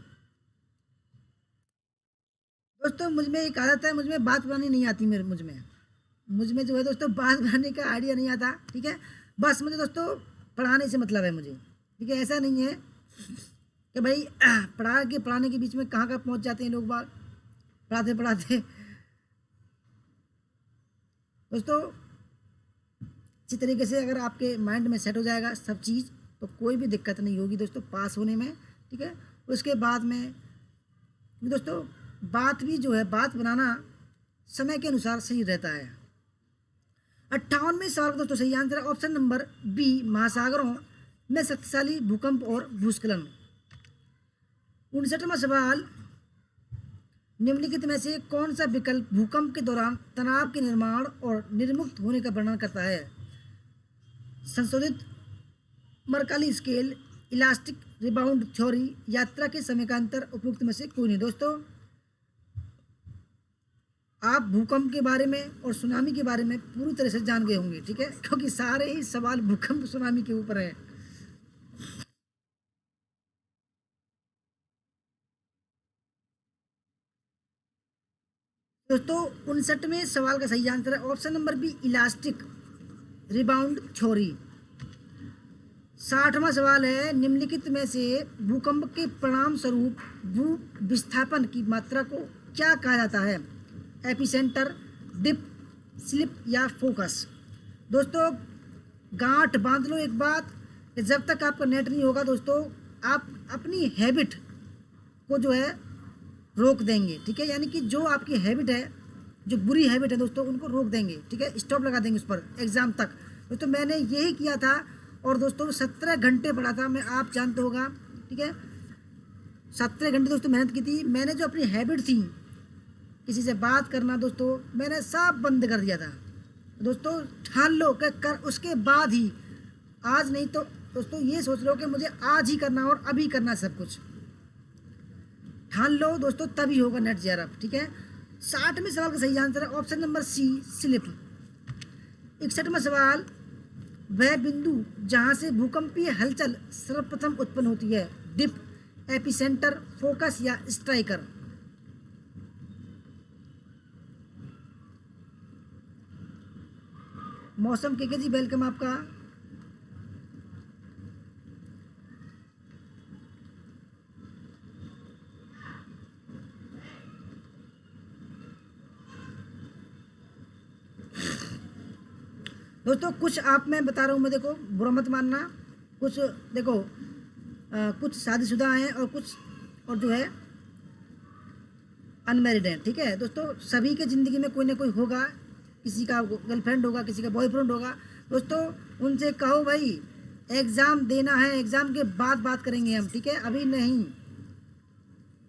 दोस्तों मुझ में एक आदत है, मुझ में बात बनानी नहीं आती। मुझ में जो है दोस्तों बात बनाने का आइडिया नहीं आता। ठीक है, बस मुझे दोस्तों पढ़ाने से मतलब है मुझे। ठीक है, ऐसा नहीं है कि भाई पढ़ाने के बीच में कहाँ कहाँ पहुँच जाते हैं लोग बाग पढ़ाते पढ़ाते। दोस्तों इसी तरीके से अगर आपके माइंड में सेट हो जाएगा सब चीज़ तो कोई भी दिक्कत नहीं होगी दोस्तों पास होने में। ठीक है, उसके बाद में दोस्तों बात भी जो है, बात बनाना समय के अनुसार सही रहता है। 58वें सवाल का दोस्तों सही आंसर है ऑप्शन नंबर बी, महासागरों में शक्तिशाली भूकंप और भूस्खलन। 59वां सवाल, निम्नलिखित में से कौन सा विकल्प भूकंप के दौरान तनाव के निर्माण और निर्मुक्त होने का वर्णन करता है? संशोधित मर्काली स्केल, इलास्टिक रिबाउंड थ्योरी, यात्रा के समय का अंतर, उपयुक्त में से कोई नहीं। दोस्तों आप भूकंप के बारे में और सुनामी के बारे में पूरी तरह से जान गए होंगे, ठीक है, क्योंकि सारे ही सवाल भूकंप सुनामी के ऊपर है। दोस्तों 59वें सवाल का सही आंसर है option number B, elastic rebound theory. 60वां सवाल है, निम्नलिखित में से भूकंप के परिणाम स्वरूप भू विस्थापन की मात्रा को क्या कहा जाता है? एपिसेंटर, डिप, स्लिप या फोकस। दोस्तों गांठ बांध लो एक बात, कि जब तक आपका नेट नहीं होगा दोस्तों आप अपनी हैबिट को जो है रोक देंगे, ठीक है, यानी कि जो आपकी हैबिट है, जो बुरी हैबिट है दोस्तों, उनको रोक देंगे, ठीक है, स्टॉप लगा देंगे उस पर एग्ज़ाम तक। दोस्तों मैंने यही किया था और दोस्तों 17 घंटे पढ़ा था मैं, आप जानते होगा, ठीक है, 17 घंटे दोस्तों मेहनत की थी। मैंने जो अपनी हैबिट थी किसी से बात करना दोस्तों, मैंने सब बंद कर दिया था। दोस्तों ठान लो कि कर, उसके बाद ही, आज नहीं तो दोस्तों ये सोच लो कि मुझे आज ही करना और अभी करना सब कुछ, ठान लो दोस्तों, तभी होगा नेट JRF, ठीक है। 60वें सवाल का सही आंसर है ऑप्शन नंबर सी, स्लिप। 61वां सवाल, वह बिंदु जहां से भूकंपीय हलचल सर्वप्रथम उत्पन्न होती है? डिप, एपिसेंटर, फोकस या स्ट्राइकर। मौसम के जी वेलकम आपका। दोस्तों कुछ आप मैं बता रहा हूँ मैं, देखो बुरा मत मानना, कुछ देखो कुछ शादीशुदा हैं और कुछ और जो है अनमैरिड हैं, ठीक है। दोस्तों सभी के ज़िंदगी में कोई ना कोई होगा, किसी का गर्लफ्रेंड होगा, किसी का बॉयफ्रेंड होगा। दोस्तों उनसे कहो भाई एग्ज़ाम देना है, एग्ज़ाम के बाद बात करेंगे हम, ठीक है, अभी नहीं,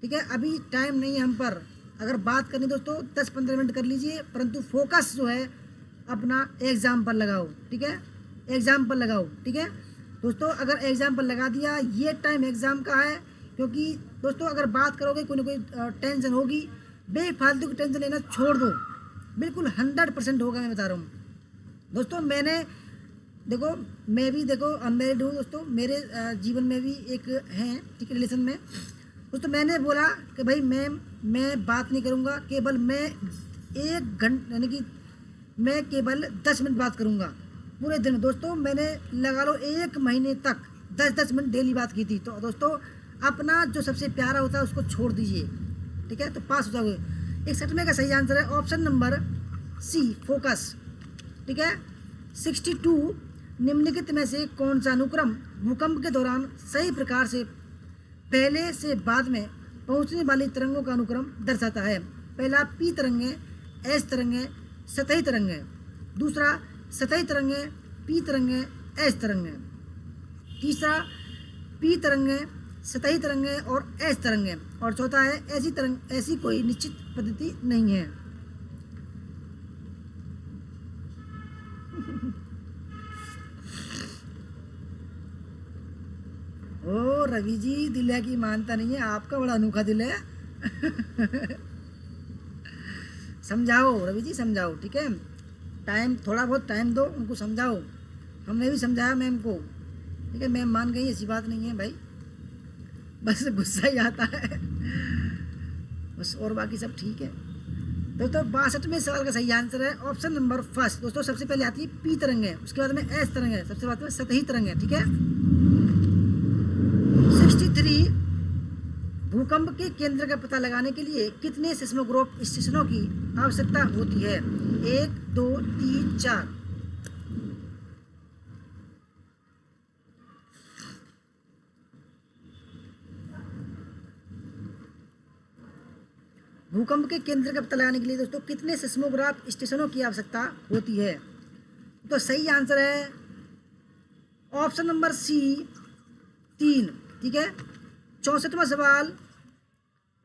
ठीक है, अभी टाइम नहीं है हम पर। अगर बात करनी दोस्तों 10-15 मिनट कर लीजिए, परंतु फोकस जो है अपना एग्ज़ाम पर लगाओ, ठीक है, एग्ज़ाम पर लगाओ, ठीक है। दोस्तों अगर एग्ज़ाम पर लगा दिया, ये टाइम एग्ज़ाम का है, क्योंकि दोस्तों अगर बात करोगे कोई ना कोई टेंशन होगी, बेफालतू की टेंशन लेना छोड़ दो, बिल्कुल 100% होगा, मैं बता रहा हूँ। दोस्तों मैंने देखो, मैं भी देखो अनमैरिड हूँ दोस्तों, मेरे जीवन में भी एक हैं, ठीक है, रिलेशन में। दोस्तों मैंने बोला कि भाई मैं बात नहीं करूँगा, केवल मैं 1 घंटे यानी कि मैं केवल 10 मिनट बात करूंगा पूरे दिन। दोस्तों मैंने लगा लो 1 महीने तक 10-10 मिनट डेली बात की थी। तो दोस्तों अपना जो सबसे प्यारा होता है उसको छोड़ दीजिए, ठीक है, तो पास हो जाओगे। 61वें का सही आंसर है ऑप्शन नंबर सी, फोकस, ठीक है। 62, निम्नलिखित में से कौन सा अनुक्रम भूकंप के दौरान सही प्रकार से पहले से बाद में पहुंचने वाली तरंगों का अनुक्रम दर्शाता है? पहला पी तरंगें, एस तरंगें, सतही तरंगें। दूसरा सतही तरंगें, पी तरंगें, एस तरंगें। तीसरा पी तरंगें, सतही तरंगें और एस तरंगें। और चौथा है ऐसी कोई निश्चित पद्धति नहीं है। ओ रवि जी, दिल है कि मानता नहीं है, आपका बड़ा अनोखा दिल है। समझाओ रवि जी, समझाओ, ठीक है, टाइम थोड़ा बहुत टाइम दो, उनको समझाओ। हमने भी समझाया मैम को, ठीक है, मैम मान गई, ऐसी बात नहीं है भाई, बस गुस्सा ही आता है बस, और बाकी सब ठीक है। दोस्तों 62वें सवाल का सही आंसर है ऑप्शन नंबर फर्स्ट। दोस्तों सबसे पहले आती है पी तरंगें, उसके बाद में एस तरंगें, सबसे बाद में सतही तरंगें, ठीक है। 63, भूकंप के केंद्र का पता लगाने के लिए कितने सिस्मोग्राफ स्टेशनों की आवश्यकता होती है? 1, 2, 3, 4। भूकंप के केंद्र का पता लगाने के लिए दोस्तों कितने सिस्मोग्राफ स्टेशनों की आवश्यकता होती है? तो सही आंसर है ऑप्शन नंबर सी, 3, ठीक है। 64वां सवाल,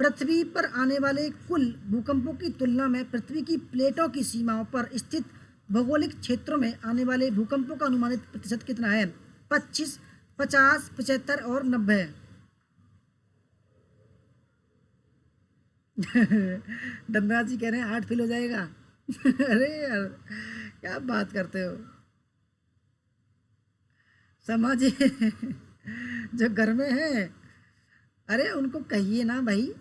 पृथ्वी पर आने वाले कुल भूकंपों की तुलना में पृथ्वी की प्लेटों की सीमाओं पर स्थित भौगोलिक क्षेत्रों में आने वाले भूकंपों का अनुमानित प्रतिशत कितना है? 25, 50, 75 और 90। धनराज जी कह रहे हैं 8 फेल हो जाएगा। अरे यार क्या बात करते हो शर्मा जी। जो घर में है, अरे उनको कहिए ना भाई,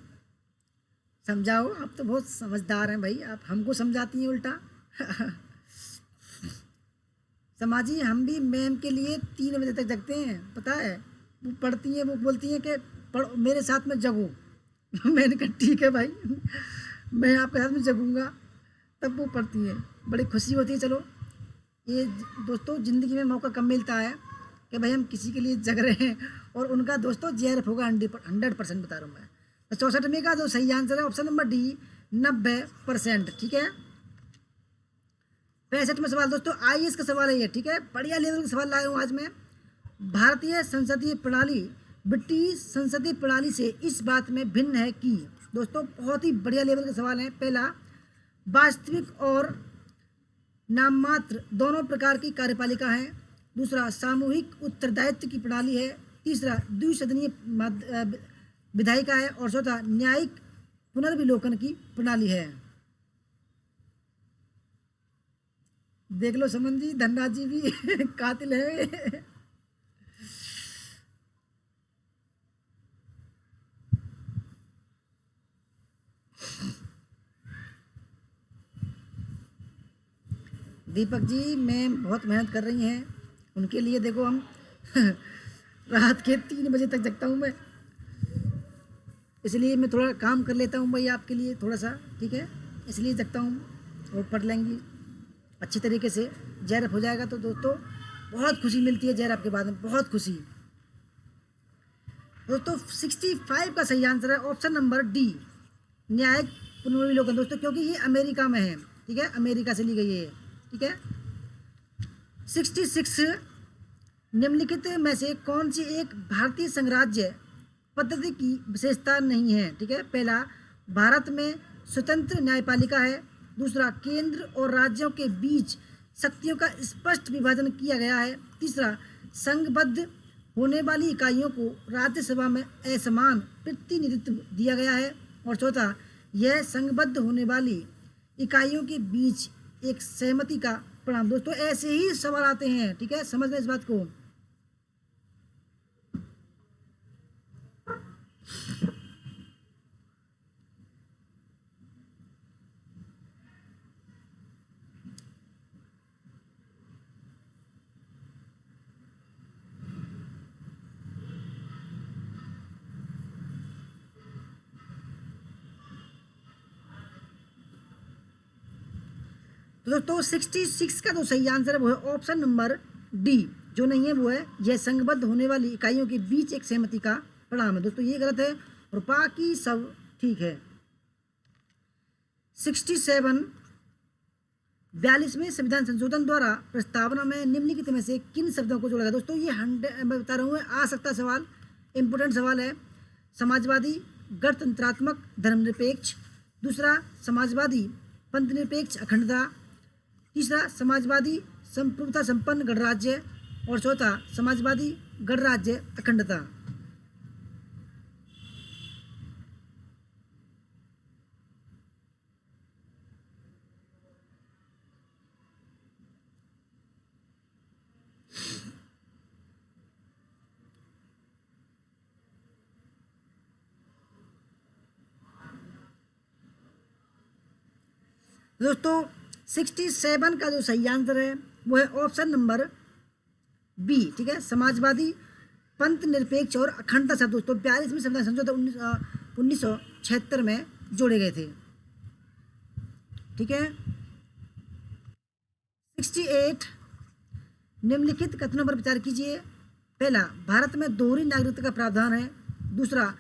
समझाओ। आप तो बहुत समझदार हैं भाई, आप हमको समझाती हैं उल्टा। शर्मा जी हम भी मैम के लिए 3 बजे तक जगते हैं, पता है। वो पढ़ती हैं, वो बोलती हैं कि पढ़ो मेरे साथ में जगो। मैंने कहा ठीक है भाई, मैं आपके साथ में जगूंगा। तब वो पढ़ती हैं, बड़ी खुशी होती है। चलो ये दोस्तों ज़िंदगी में मौका कम मिलता है कि भाई हम किसी के लिए जग रहे हैं, और उनका दोस्तों JRF होगा 100%, बता रहा हूँ मैं। तो 64 में का जो सही आंसर है ऑप्शन नंबर डी, 90%। ठीक है। 65 में सवाल दोस्तों IAS का सवाल है ये। ठीक है, बढ़िया लेवल का सवाल लाया हूँ आज मैं। भारतीय संसदीय प्रणाली ब्रिटिश संसदीय प्रणाली से इस बात में भिन्न है कि, दोस्तों बहुत ही बढ़िया लेवल के सवाल हैं। पहला, वास्तविक और नाममात्र दोनों प्रकार की कार्यपालिका है। दूसरा, सामूहिक उत्तरदायित्व की प्रणाली है। तीसरा, द्विसदनीय विधायिका है। और चौथा, न्यायिक पुनर्विलोकन की प्रणाली है। देख लो समन जी, धनराज जी भी कातिल है। दीपक जी मैम बहुत मेहनत कर रही हैं, उनके लिए देखो हम रात के 3 बजे तक जगता हूँ मैं, इसलिए मैं थोड़ा काम कर लेता हूँ भाई आपके लिए थोड़ा सा। ठीक है, इसलिए जगता हूँ। वो पढ़ लेंगी अच्छी तरीके से, JRF हो जाएगा तो दोस्तों बहुत खुशी मिलती है। JRF के बाद में बहुत खुशी। दोस्तों 65 का सही आंसर है ऑप्शन नंबर डी, न्यायिक पुनर्विलोकन। दोस्तों क्योंकि ये अमेरिका में है, ठीक है, अमेरिका से ली गई है। ठीक है। 66, निम्नलिखित में से कौन सी एक भारतीय संघराज्य पद्धति की विशेषता नहीं है? ठीक है, पहला, भारत में स्वतंत्र न्यायपालिका है। दूसरा, केंद्र और राज्यों के बीच शक्तियों का स्पष्ट विभाजन किया गया है। तीसरा, संघबद्ध होने वाली इकाइयों को राज्यसभा में असमान प्रतिनिधित्व दिया गया है। और चौथा, यह संघबद्ध होने वाली इकाइयों के बीच एक सहमति का परिणाम। दोस्तों ऐसे ही सवाल आते हैं, ठीक है, समझना इस बात को। तो दोस्तों 66 का जो सही आंसर है वो है ऑप्शन नंबर डी। जो नहीं है वो है, यह संघबद्ध होने वाली इकाइयों के बीच एक सहमति का परिणाम है। दोस्तों ये गलत है और बाकी सब ठीक है। 67, 42वें संविधान संशोधन द्वारा प्रस्तावना में निम्नलिखित में से किन शब्दों को जोड़ा गया? दोस्तों ये 100 मैं बता रहा हूँ, आ सकता सवाल, इंपोर्टेंट सवाल है। समाजवादी, गणतंत्रात्मक, धर्मनिरपेक्ष। दूसरा, समाजवादी पंथनिरपेक्ष अखंडता। तीसरा, समाजवादी संप्रभुता संपन्न गणराज्य। और चौथा, समाजवादी गणराज्य अखंडता। दोस्तों 67 का जो सही आंसर है वो है ऑप्शन नंबर बी। ठीक है, समाजवादी पंथ निरपेक्ष और अखंडता शब्द दोस्तों 42वें संविधान संशोधन 1976 में जोड़े गए थे। ठीक है। 68, निम्नलिखित कथनों पर विचार कीजिए। पहला, भारत में दोहरी नागरिकता का प्रावधान है। दूसरा,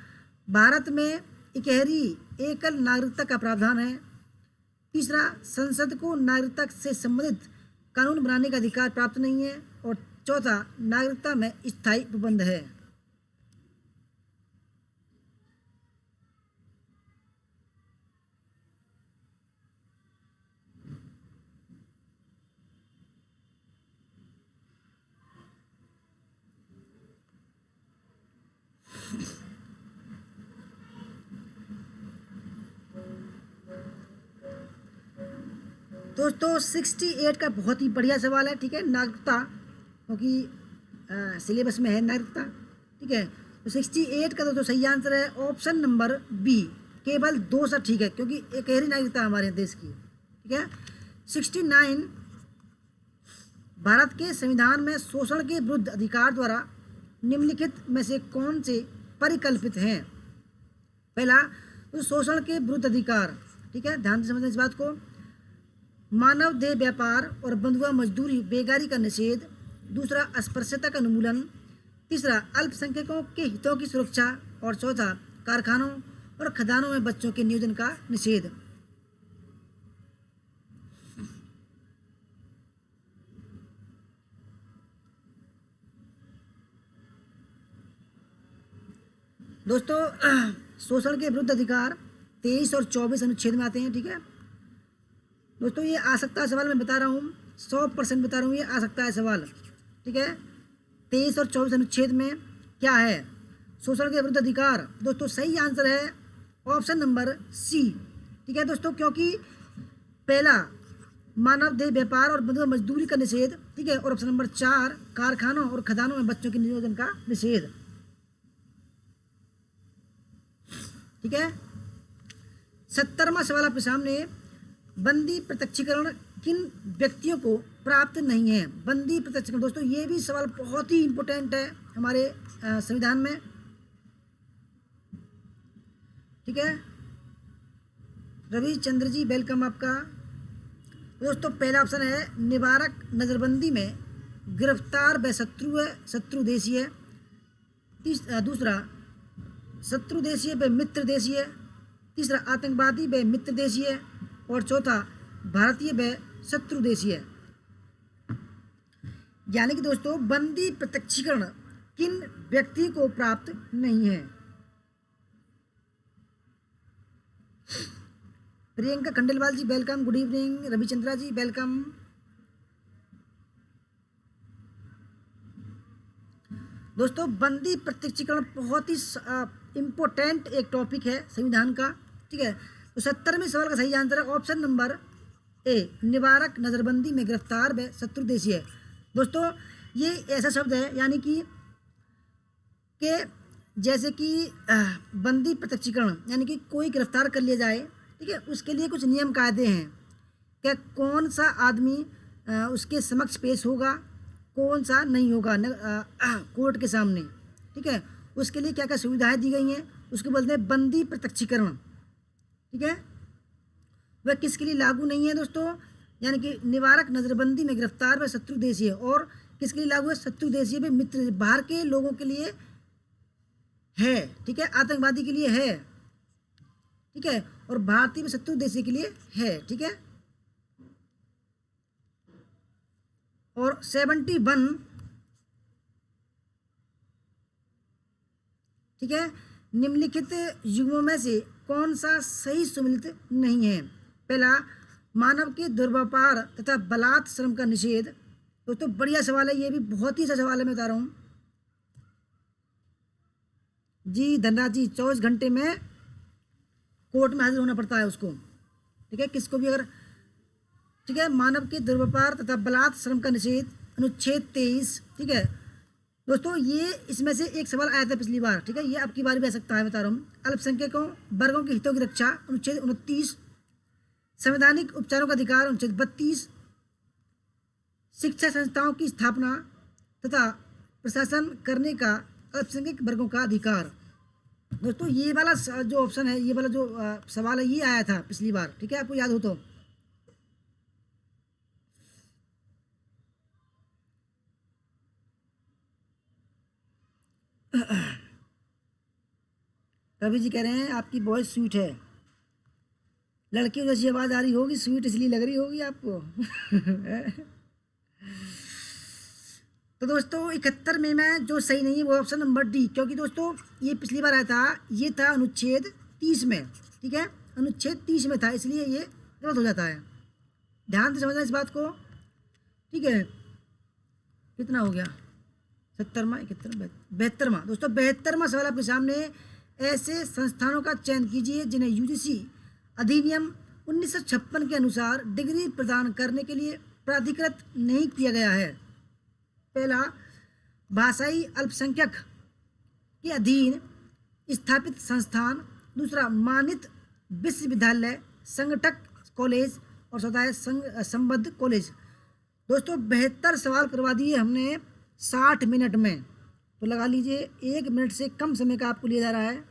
भारत में इकहरी एकल नागरिकता का प्रावधान है। तीसरा, संसद को नागरिकता से संबंधित कानून बनाने का अधिकार प्राप्त नहीं है। और चौथा, नागरिकता में स्थायी उपबंध है। दोस्तों 68 का बहुत ही बढ़िया सवाल है, ठीक है, नागरिकता, क्योंकि सिलेबस में है नागरिकता, ठीक है। तो 68 का दोस्तों सही आंसर है ऑप्शन नंबर बी, केवल 2 सा ठीक है, क्योंकि एक ही नागरिकता हमारे देश की, ठीक है। 69, भारत के संविधान में शोषण के विरुद्ध अधिकार द्वारा निम्नलिखित में से कौन से परिकल्पित हैं? पहला, तो शोषण के विरुद्ध अधिकार, ठीक है, ध्यान से समझना इस बात को। मानव देह व्यापार और बंधुआ मजदूरी बेगारी का निषेध। दूसरा, अस्पृश्यता का उन्मूलन। तीसरा, अल्पसंख्यकों के हितों की सुरक्षा। और चौथा, कारखानों और खदानों में बच्चों के नियोजन का निषेध। दोस्तों शोषण के विरुद्ध अधिकार 23 और 24 अनुच्छेद में आते हैं, ठीक है। दोस्तों ये आ सकता है सवाल, मैं बता रहा हूँ 100% बता रहा हूँ, ये आ सकता है सवाल, ठीक है। 23 और 24 अनुच्छेद में क्या है? शोषण के विरुद्ध अधिकार। दोस्तों सही आंसर है ऑप्शन नंबर सी, ठीक है दोस्तों, क्योंकि पहला मानव देह व्यापार और बंधुआ मजदूरी का निषेध, ठीक है, और ऑप्शन नंबर 4 कारखानों और खदानों में बच्चों के नियोजन का निषेध, ठीक है। 70वां सवाल आपके सामने, बंदी प्रत्यक्षीकरण किन व्यक्तियों को प्राप्त नहीं है? बंदी प्रत्यक्षीकरण, दोस्तों ये भी सवाल बहुत ही इंपॉर्टेंट है हमारे संविधान में, ठीक है। रविचंद्र जी वेलकम आपका। दोस्तों पहला ऑप्शन है निवारक नजरबंदी में गिरफ्तार व शत्रु देशी है। दूसरा, शत्रु देशी व मित्र देशी है। तीसरा, आतंकवादी व मित्र देशी है। और चौथा, भारतीय व शत्रु देशी है। यानी कि दोस्तों बंदी प्रत्यक्षीकरण किन व्यक्ति को प्राप्त नहीं है? प्रियंका खंडेलवाल जी वेलकम, गुड इवनिंग। रविचंद्रा जी वेलकम। दोस्तों बंदी प्रत्यक्षीकरण बहुत ही इम्पोर्टेंट एक टॉपिक है संविधान का, ठीक है। तो 70वें सवाल का सही आंसर है ऑप्शन नंबर ए, निवारक नजरबंदी में गिरफ्तार व शत्रु देशी है। दोस्तों ये ऐसा शब्द है, यानी कि जैसे कि बंदी प्रत्यक्षीकरण, यानी कि कोई गिरफ्तार कर लिया जाए, ठीक है, उसके लिए कुछ नियम कायदे हैं कि कौन सा आदमी उसके समक्ष पेश होगा, कौन सा नहीं होगा कोर्ट के सामने, ठीक है। उसके लिए क्या क्या सुविधाएं दी गई हैं, उसको बोलते हैं बंदी प्रत्यक्षीकरण, ठीक है। वह किसके लिए लागू नहीं है दोस्तों? यानी कि निवारक नजरबंदी में गिरफ्तार व शत्रु देशी है। और किसके लिए लागू है? शत्रु देशी में मित्र, बाहर के लोगों के लिए है, ठीक है, आतंकवादी के लिए है, ठीक है, और भारतीय व शत्रु देशी के लिए है, ठीक है। और 71, ठीक है, निम्नलिखित युग्मों में से कौन सा सही सम्मिलित नहीं है? पहला, मानव के दुर्व्यापार तथा बलात् श्रम का निषेध। दोस्तों बढ़िया सवाल है, ये भी बहुत ही अच्छा सवाल है, मैं बता रहा हूँ जी। धनराज जी 24 घंटे में कोर्ट में हाजिर होना पड़ता है उसको, ठीक है, किसको भी अगर, ठीक है। मानव के दुर्व्यापार तथा बलात् श्रम का निषेध, अनुच्छेद 23, ठीक है। दोस्तों ये इसमें से एक सवाल आया था पिछली बार, ठीक है, ये आपकी बार भी आ सकता है, बता रहा हूँ। अल्पसंख्यकों वर्गों के हितों की रक्षा, अनुच्छेद 29। संवैधानिक उपचारों का अधिकार, अनुच्छेद 32। शिक्षा संस्थाओं की स्थापना तथा प्रशासन करने का अल्पसंख्यक वर्गों का अधिकार। दोस्तों ये वाला जो ऑप्शन है, ये वाला जो सवाल है, ये आया था पिछली बार, ठीक है, आपको याद हो तो। रवि जी कह रहे हैं आपकी वॉइस स्वीट है, लड़कियों जैसी आवाज आ रही होगी, स्वीट इसलिए लग रही होगी आपको। तो दोस्तों 71 में मैं जो सही नहीं है वो ऑप्शन नंबर डी, क्योंकि दोस्तों ये पिछली बार आया था, ये था अनुच्छेद 30 में, ठीक है, अनुच्छेद 30 में था, इसलिए ये गलत हो जाता है। ध्यान से समझना इस बात को, ठीक है। कितना हो गया? 70वां, 71, 72वां। दोस्तों 72वां सवाल आपके सामने, ऐसे संस्थानों का चयन कीजिए जिन्हें यूजीसी अधिनियम 1956 के अनुसार डिग्री प्रदान करने के लिए प्राधिकृत नहीं किया गया है। पहला, भाषाई अल्पसंख्यक के अधीन स्थापित संस्थान। दूसरा, मानित विश्वविद्यालय, संगठक कॉलेज। और चौथा है संबद्ध कॉलेज। दोस्तों 72 सवाल करवा दिए हमने 60 मिनट में, तो लगा लीजिए 1 मिनट से कम समय का आपको लिया जा रहा है।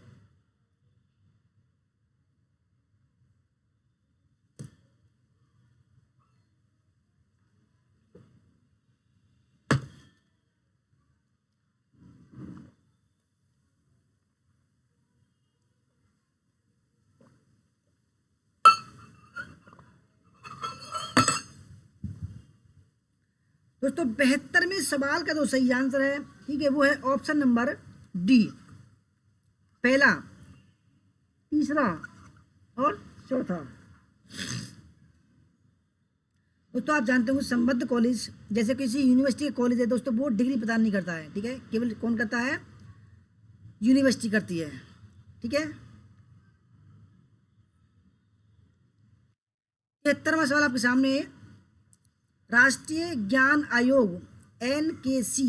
दोस्तों 72वें सवाल का जो सही आंसर है, ठीक है, वो है ऑप्शन नंबर डी, पहला, तीसरा और चौथा। दोस्तों आप जानते हो संबद्ध कॉलेज जैसे किसी यूनिवर्सिटी का कॉलेज है दोस्तों, वो डिग्री प्रदान नहीं करता है, ठीक है, केवल कौन करता है, यूनिवर्सिटी करती है, ठीक है। 73वां सवाल आपके सामने है, राष्ट्रीय ज्ञान आयोग NKC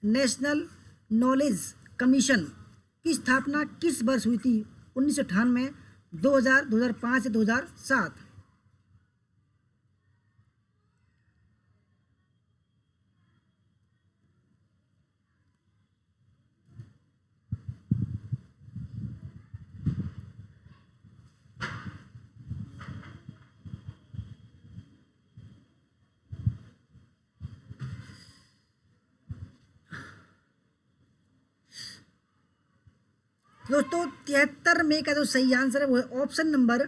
नेशनल नॉलेज कमीशन की स्थापना किस वर्ष हुई थी? 1998, 2000, 2005 या 2007? दोस्तों 73 में का जो सही आंसर है वो है ऑप्शन नंबर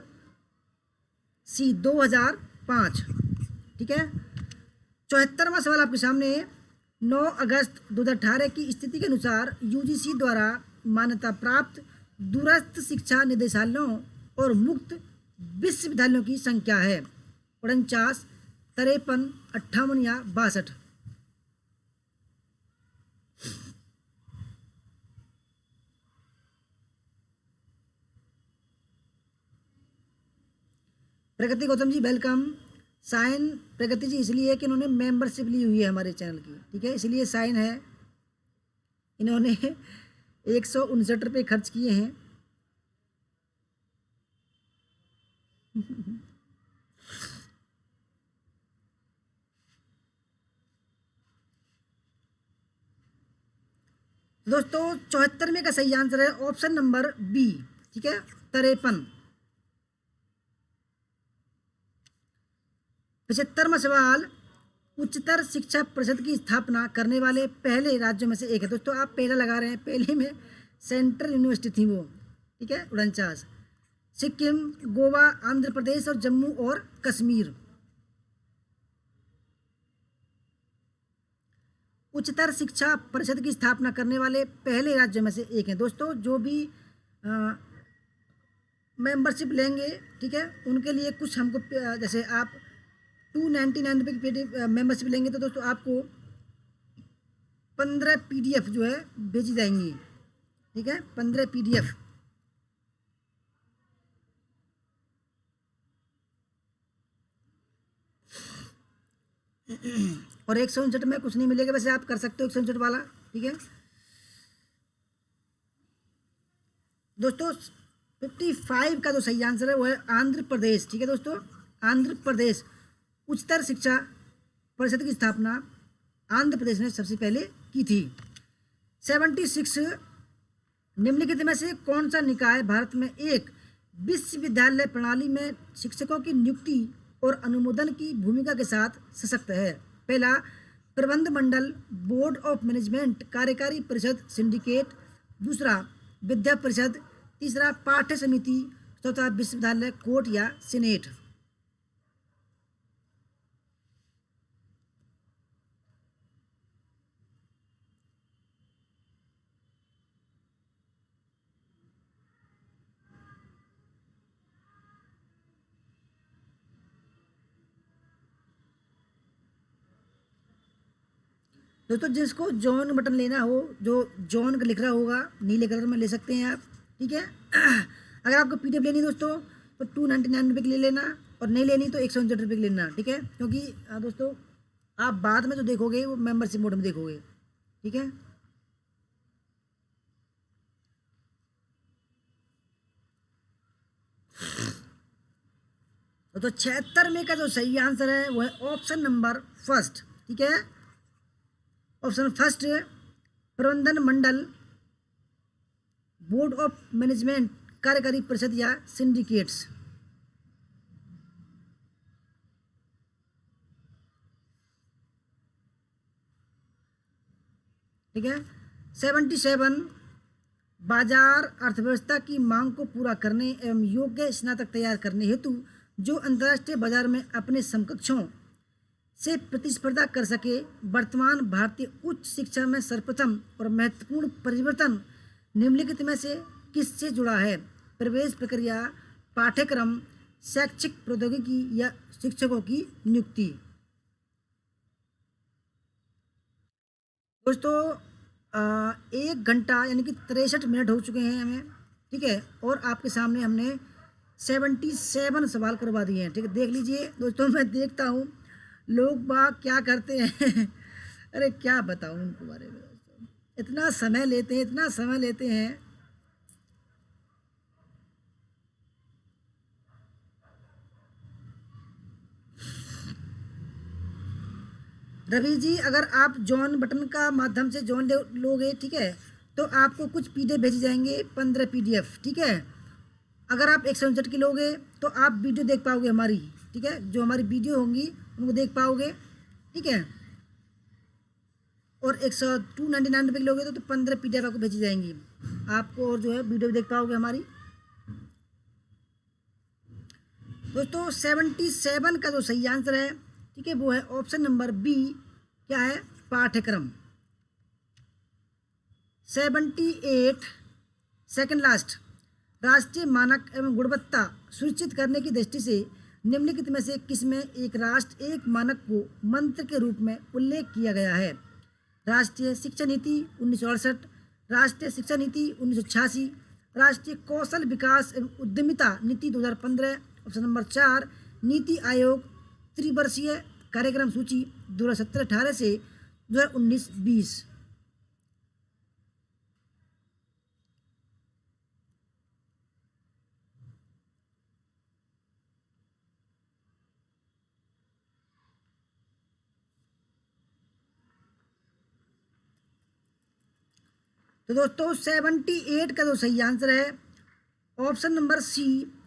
सी, 2005, ठीक है। 74वां सवाल आपके सामने है, 9 अगस्त 2018 की स्थिति के अनुसार UGC द्वारा मान्यता प्राप्त दूरस्थ शिक्षा निदेशालयों और मुक्त विश्वविद्यालयों की संख्या है 49, 53, 58 या 62? प्रगति गौतम जी वेलकम। साइन प्रगति जी इसलिए है कि इन्होंने मेंबरशिप ली हुई है हमारे चैनल की, ठीक है, इसलिए साइन है। इन्होंने 159 रुपये खर्च किए हैं। दोस्तों 74 में का सही आंसर है ऑप्शन नंबर बी, ठीक है, 53। 75वां सवाल, उच्चतर शिक्षा परिषद की स्थापना करने वाले पहले राज्यों में से एक है। दोस्तों आप पहला लगा रहे हैं, पहले में सेंट्रल यूनिवर्सिटी थी वो, ठीक है, 49, सिक्किम, गोवा, आंध्र प्रदेश और जम्मू और कश्मीर। उच्चतर शिक्षा परिषद की स्थापना करने वाले पहले राज्यों में से एक है। दोस्तों जो भी मेंबरशिप लेंगे, ठीक है, उनके लिए कुछ हमको जैसे आप 299 रुपये की मेंबरशिप लेंगे तो दोस्तों आपको 15 PDF जो है भेजी जाएंगी, ठीक है, 15 PDF। और 159 में कुछ नहीं मिलेगा, वैसे आप कर सकते हो 159 वाला, ठीक है। दोस्तों 55 का जो सही आंसर है वो है आंध्र प्रदेश, ठीक है दोस्तों, आंध्र प्रदेश। उच्चतर शिक्षा परिषद की स्थापना आंध्र प्रदेश ने सबसे पहले की थी। 76, निम्नलिखित में से कौन सा निकाय भारत में एक विश्वविद्यालय प्रणाली में शिक्षकों की नियुक्ति और अनुमोदन की भूमिका के साथ सशक्त है? पहला, प्रबंध मंडल, बोर्ड ऑफ मैनेजमेंट, कार्यकारी परिषद, सिंडिकेट। दूसरा, विद्या परिषद। तीसरा, पाठ्य समिति। चौथा, विश्वविद्यालय कोर्ट या सीनेट। दोस्तों जिसको जॉन बटन लेना हो, जो जॉन का लिख रहा होगा नीले कलर में, ले सकते हैं आप, ठीक है। अगर आपको PDF लेनी है दोस्तों तो 299 की ले लेना, और नहीं लेनी तो 169 की लेना, ठीक है। क्योंकि दोस्तों आप बाद में जो देखोगे वो मेंबरशिप मोड में देखोगे, ठीक है। तो 76 में का जो सही आंसर है वो है ऑप्शन नंबर फर्स्ट, ठीक है। ऑप्शन फर्स्ट, प्रबंधन मंडल, बोर्ड ऑफ मैनेजमेंट, कार्यकारी परिषद या सिंडिकेट्स। ठीक है। 77, बाजार अर्थव्यवस्था की मांग को पूरा करने एवं योग्य स्नातक तैयार करने हेतु जो अंतर्राष्ट्रीय बाजार में अपने समकक्षों से प्रतिस्पर्धा कर सके, वर्तमान भारतीय उच्च शिक्षा में सर्वप्रथम और महत्वपूर्ण परिवर्तन निम्नलिखित में से किससे जुड़ा है? प्रवेश प्रक्रिया, पाठ्यक्रम, शैक्षिक प्रौद्योगिकी या शिक्षकों की नियुक्ति। दोस्तों 1 घंटा यानी कि 63 मिनट हो चुके हैं हमें, ठीक है। और आपके सामने हमने 77 सवाल करवा दिए हैं, ठीक है। देख लीजिए दोस्तों, मैं देखता हूँ लोग बाग क्या करते हैं अरे क्या बताऊँ उनके बारे में दोस्तों, इतना समय लेते हैं, इतना समय लेते हैं। रवि जी, अगर आप जॉइन बटन का माध्यम से जॉइन लोगे, ठीक है, तो आपको कुछ पीडीएफ भेजे जाएंगे, 15 पीडीएफ, ठीक है। अगर आप 159 की लोगे तो आप वीडियो देख पाओगे हमारी, ठीक है, जो हमारी वीडियो होंगी उनको देख पाओगे, ठीक है। और 299 की लोगे तो 15 पीडीएफ आपको भेजी जाएंगी आपको, और जो है वीडियो देख पाओगे हमारी। दोस्तों 77 का जो सही आंसर है, ठीक है, वो है ऑप्शन नंबर बी, क्या है? पाठ्यक्रम। 78, सेकंड लास्ट, राष्ट्रीय मानक एवं गुणवत्ता सुनिश्चित करने की दृष्टि से निम्नलिखित में से किसमें एक राष्ट्र एक मानक को मंत्र के रूप में उल्लेख किया गया है? राष्ट्रीय शिक्षा नीति 1968, राष्ट्रीय शिक्षा नीति 1986, राष्ट्रीय कौशल विकास एवं उद्यमिता नीति 2015, ऑप्शन नंबर 4, नीति आयोग त्रिवर्षीय कार्यक्रम सूची 2017-18 से 2019-20। तो दोस्तों 78 का जो सही आंसर है ऑप्शन नंबर सी,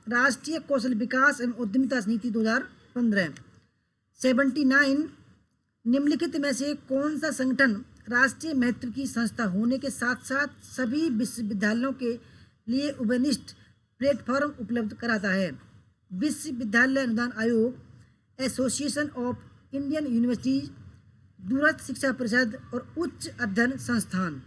राष्ट्रीय कौशल विकास एवं उद्यमिता नीति 2015। 79, निम्नलिखित में से कौन सा संगठन राष्ट्रीय महत्व की संस्था होने के साथ साथ सभी विश्वविद्यालयों के लिए उभयनिष्ठ प्लेटफॉर्म उपलब्ध कराता है? विश्वविद्यालय अनुदान आयोग, एसोसिएशन ऑफ इंडियन यूनिवर्सिटीज, दूरस्थ शिक्षा परिषद और उच्च अध्ययन संस्थान।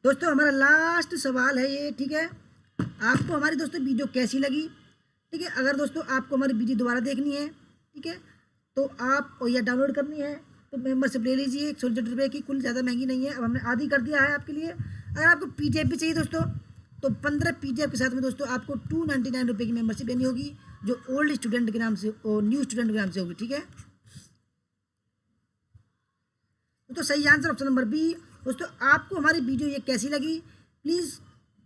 दोस्तों हमारा लास्ट सवाल है ये, ठीक है। आपको हमारी दोस्तों वीडियो कैसी लगी, ठीक है। अगर दोस्तों आपको हमारी वीडियो दोबारा देखनी है, ठीक है, तो आप या डाउनलोड करनी है तो मेंबरशिप ले लीजिए, 169 रुपये की, कुल ज़्यादा महंगी नहीं है, अब हमने आधी कर दिया है आपके लिए। अगर आपको पीडीएफ भी चाहिए दोस्तों तो 15 पीडीएफ के साथ में दोस्तों आपको 299 रुपये की मेंबरशिप लेनी होगी, जो ओल्ड स्टूडेंट के नाम से और न्यू स्टूडेंट के नाम से होगी, ठीक है। तो सही आंसर ऑप्शन नंबर बी। दोस्तों आपको हमारी वीडियो ये कैसी लगी, प्लीज़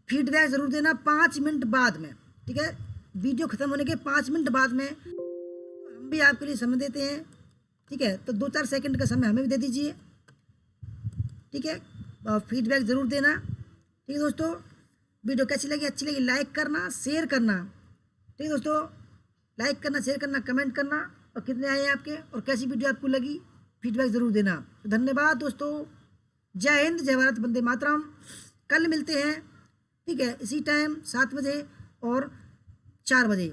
फीडबैक ज़रूर देना 5 मिनट बाद में, ठीक है। वीडियो ख़त्म होने के 5 मिनट बाद में हम भी आपके लिए समय देते हैं, ठीक है। तो 2-4 सेकंड का समय हमें भी दे दीजिए, ठीक है। और फीडबैक ज़रूर देना, ठीक है दोस्तों। वीडियो कैसी लगी, अच्छी लगी, लाइक करना, शेयर करना, ठीक है दोस्तों। लाइक करना, शेयर करना, कमेंट करना, और कितने आए आपके और कैसी वीडियो आपको लगी, फीडबैक ज़रूर देना। तो धन्यवाद दोस्तों, जय हिंद, जय भारत, वंदे मातरम। कल मिलते हैं, ठीक है, इसी टाइम 7 बजे और 4 बजे।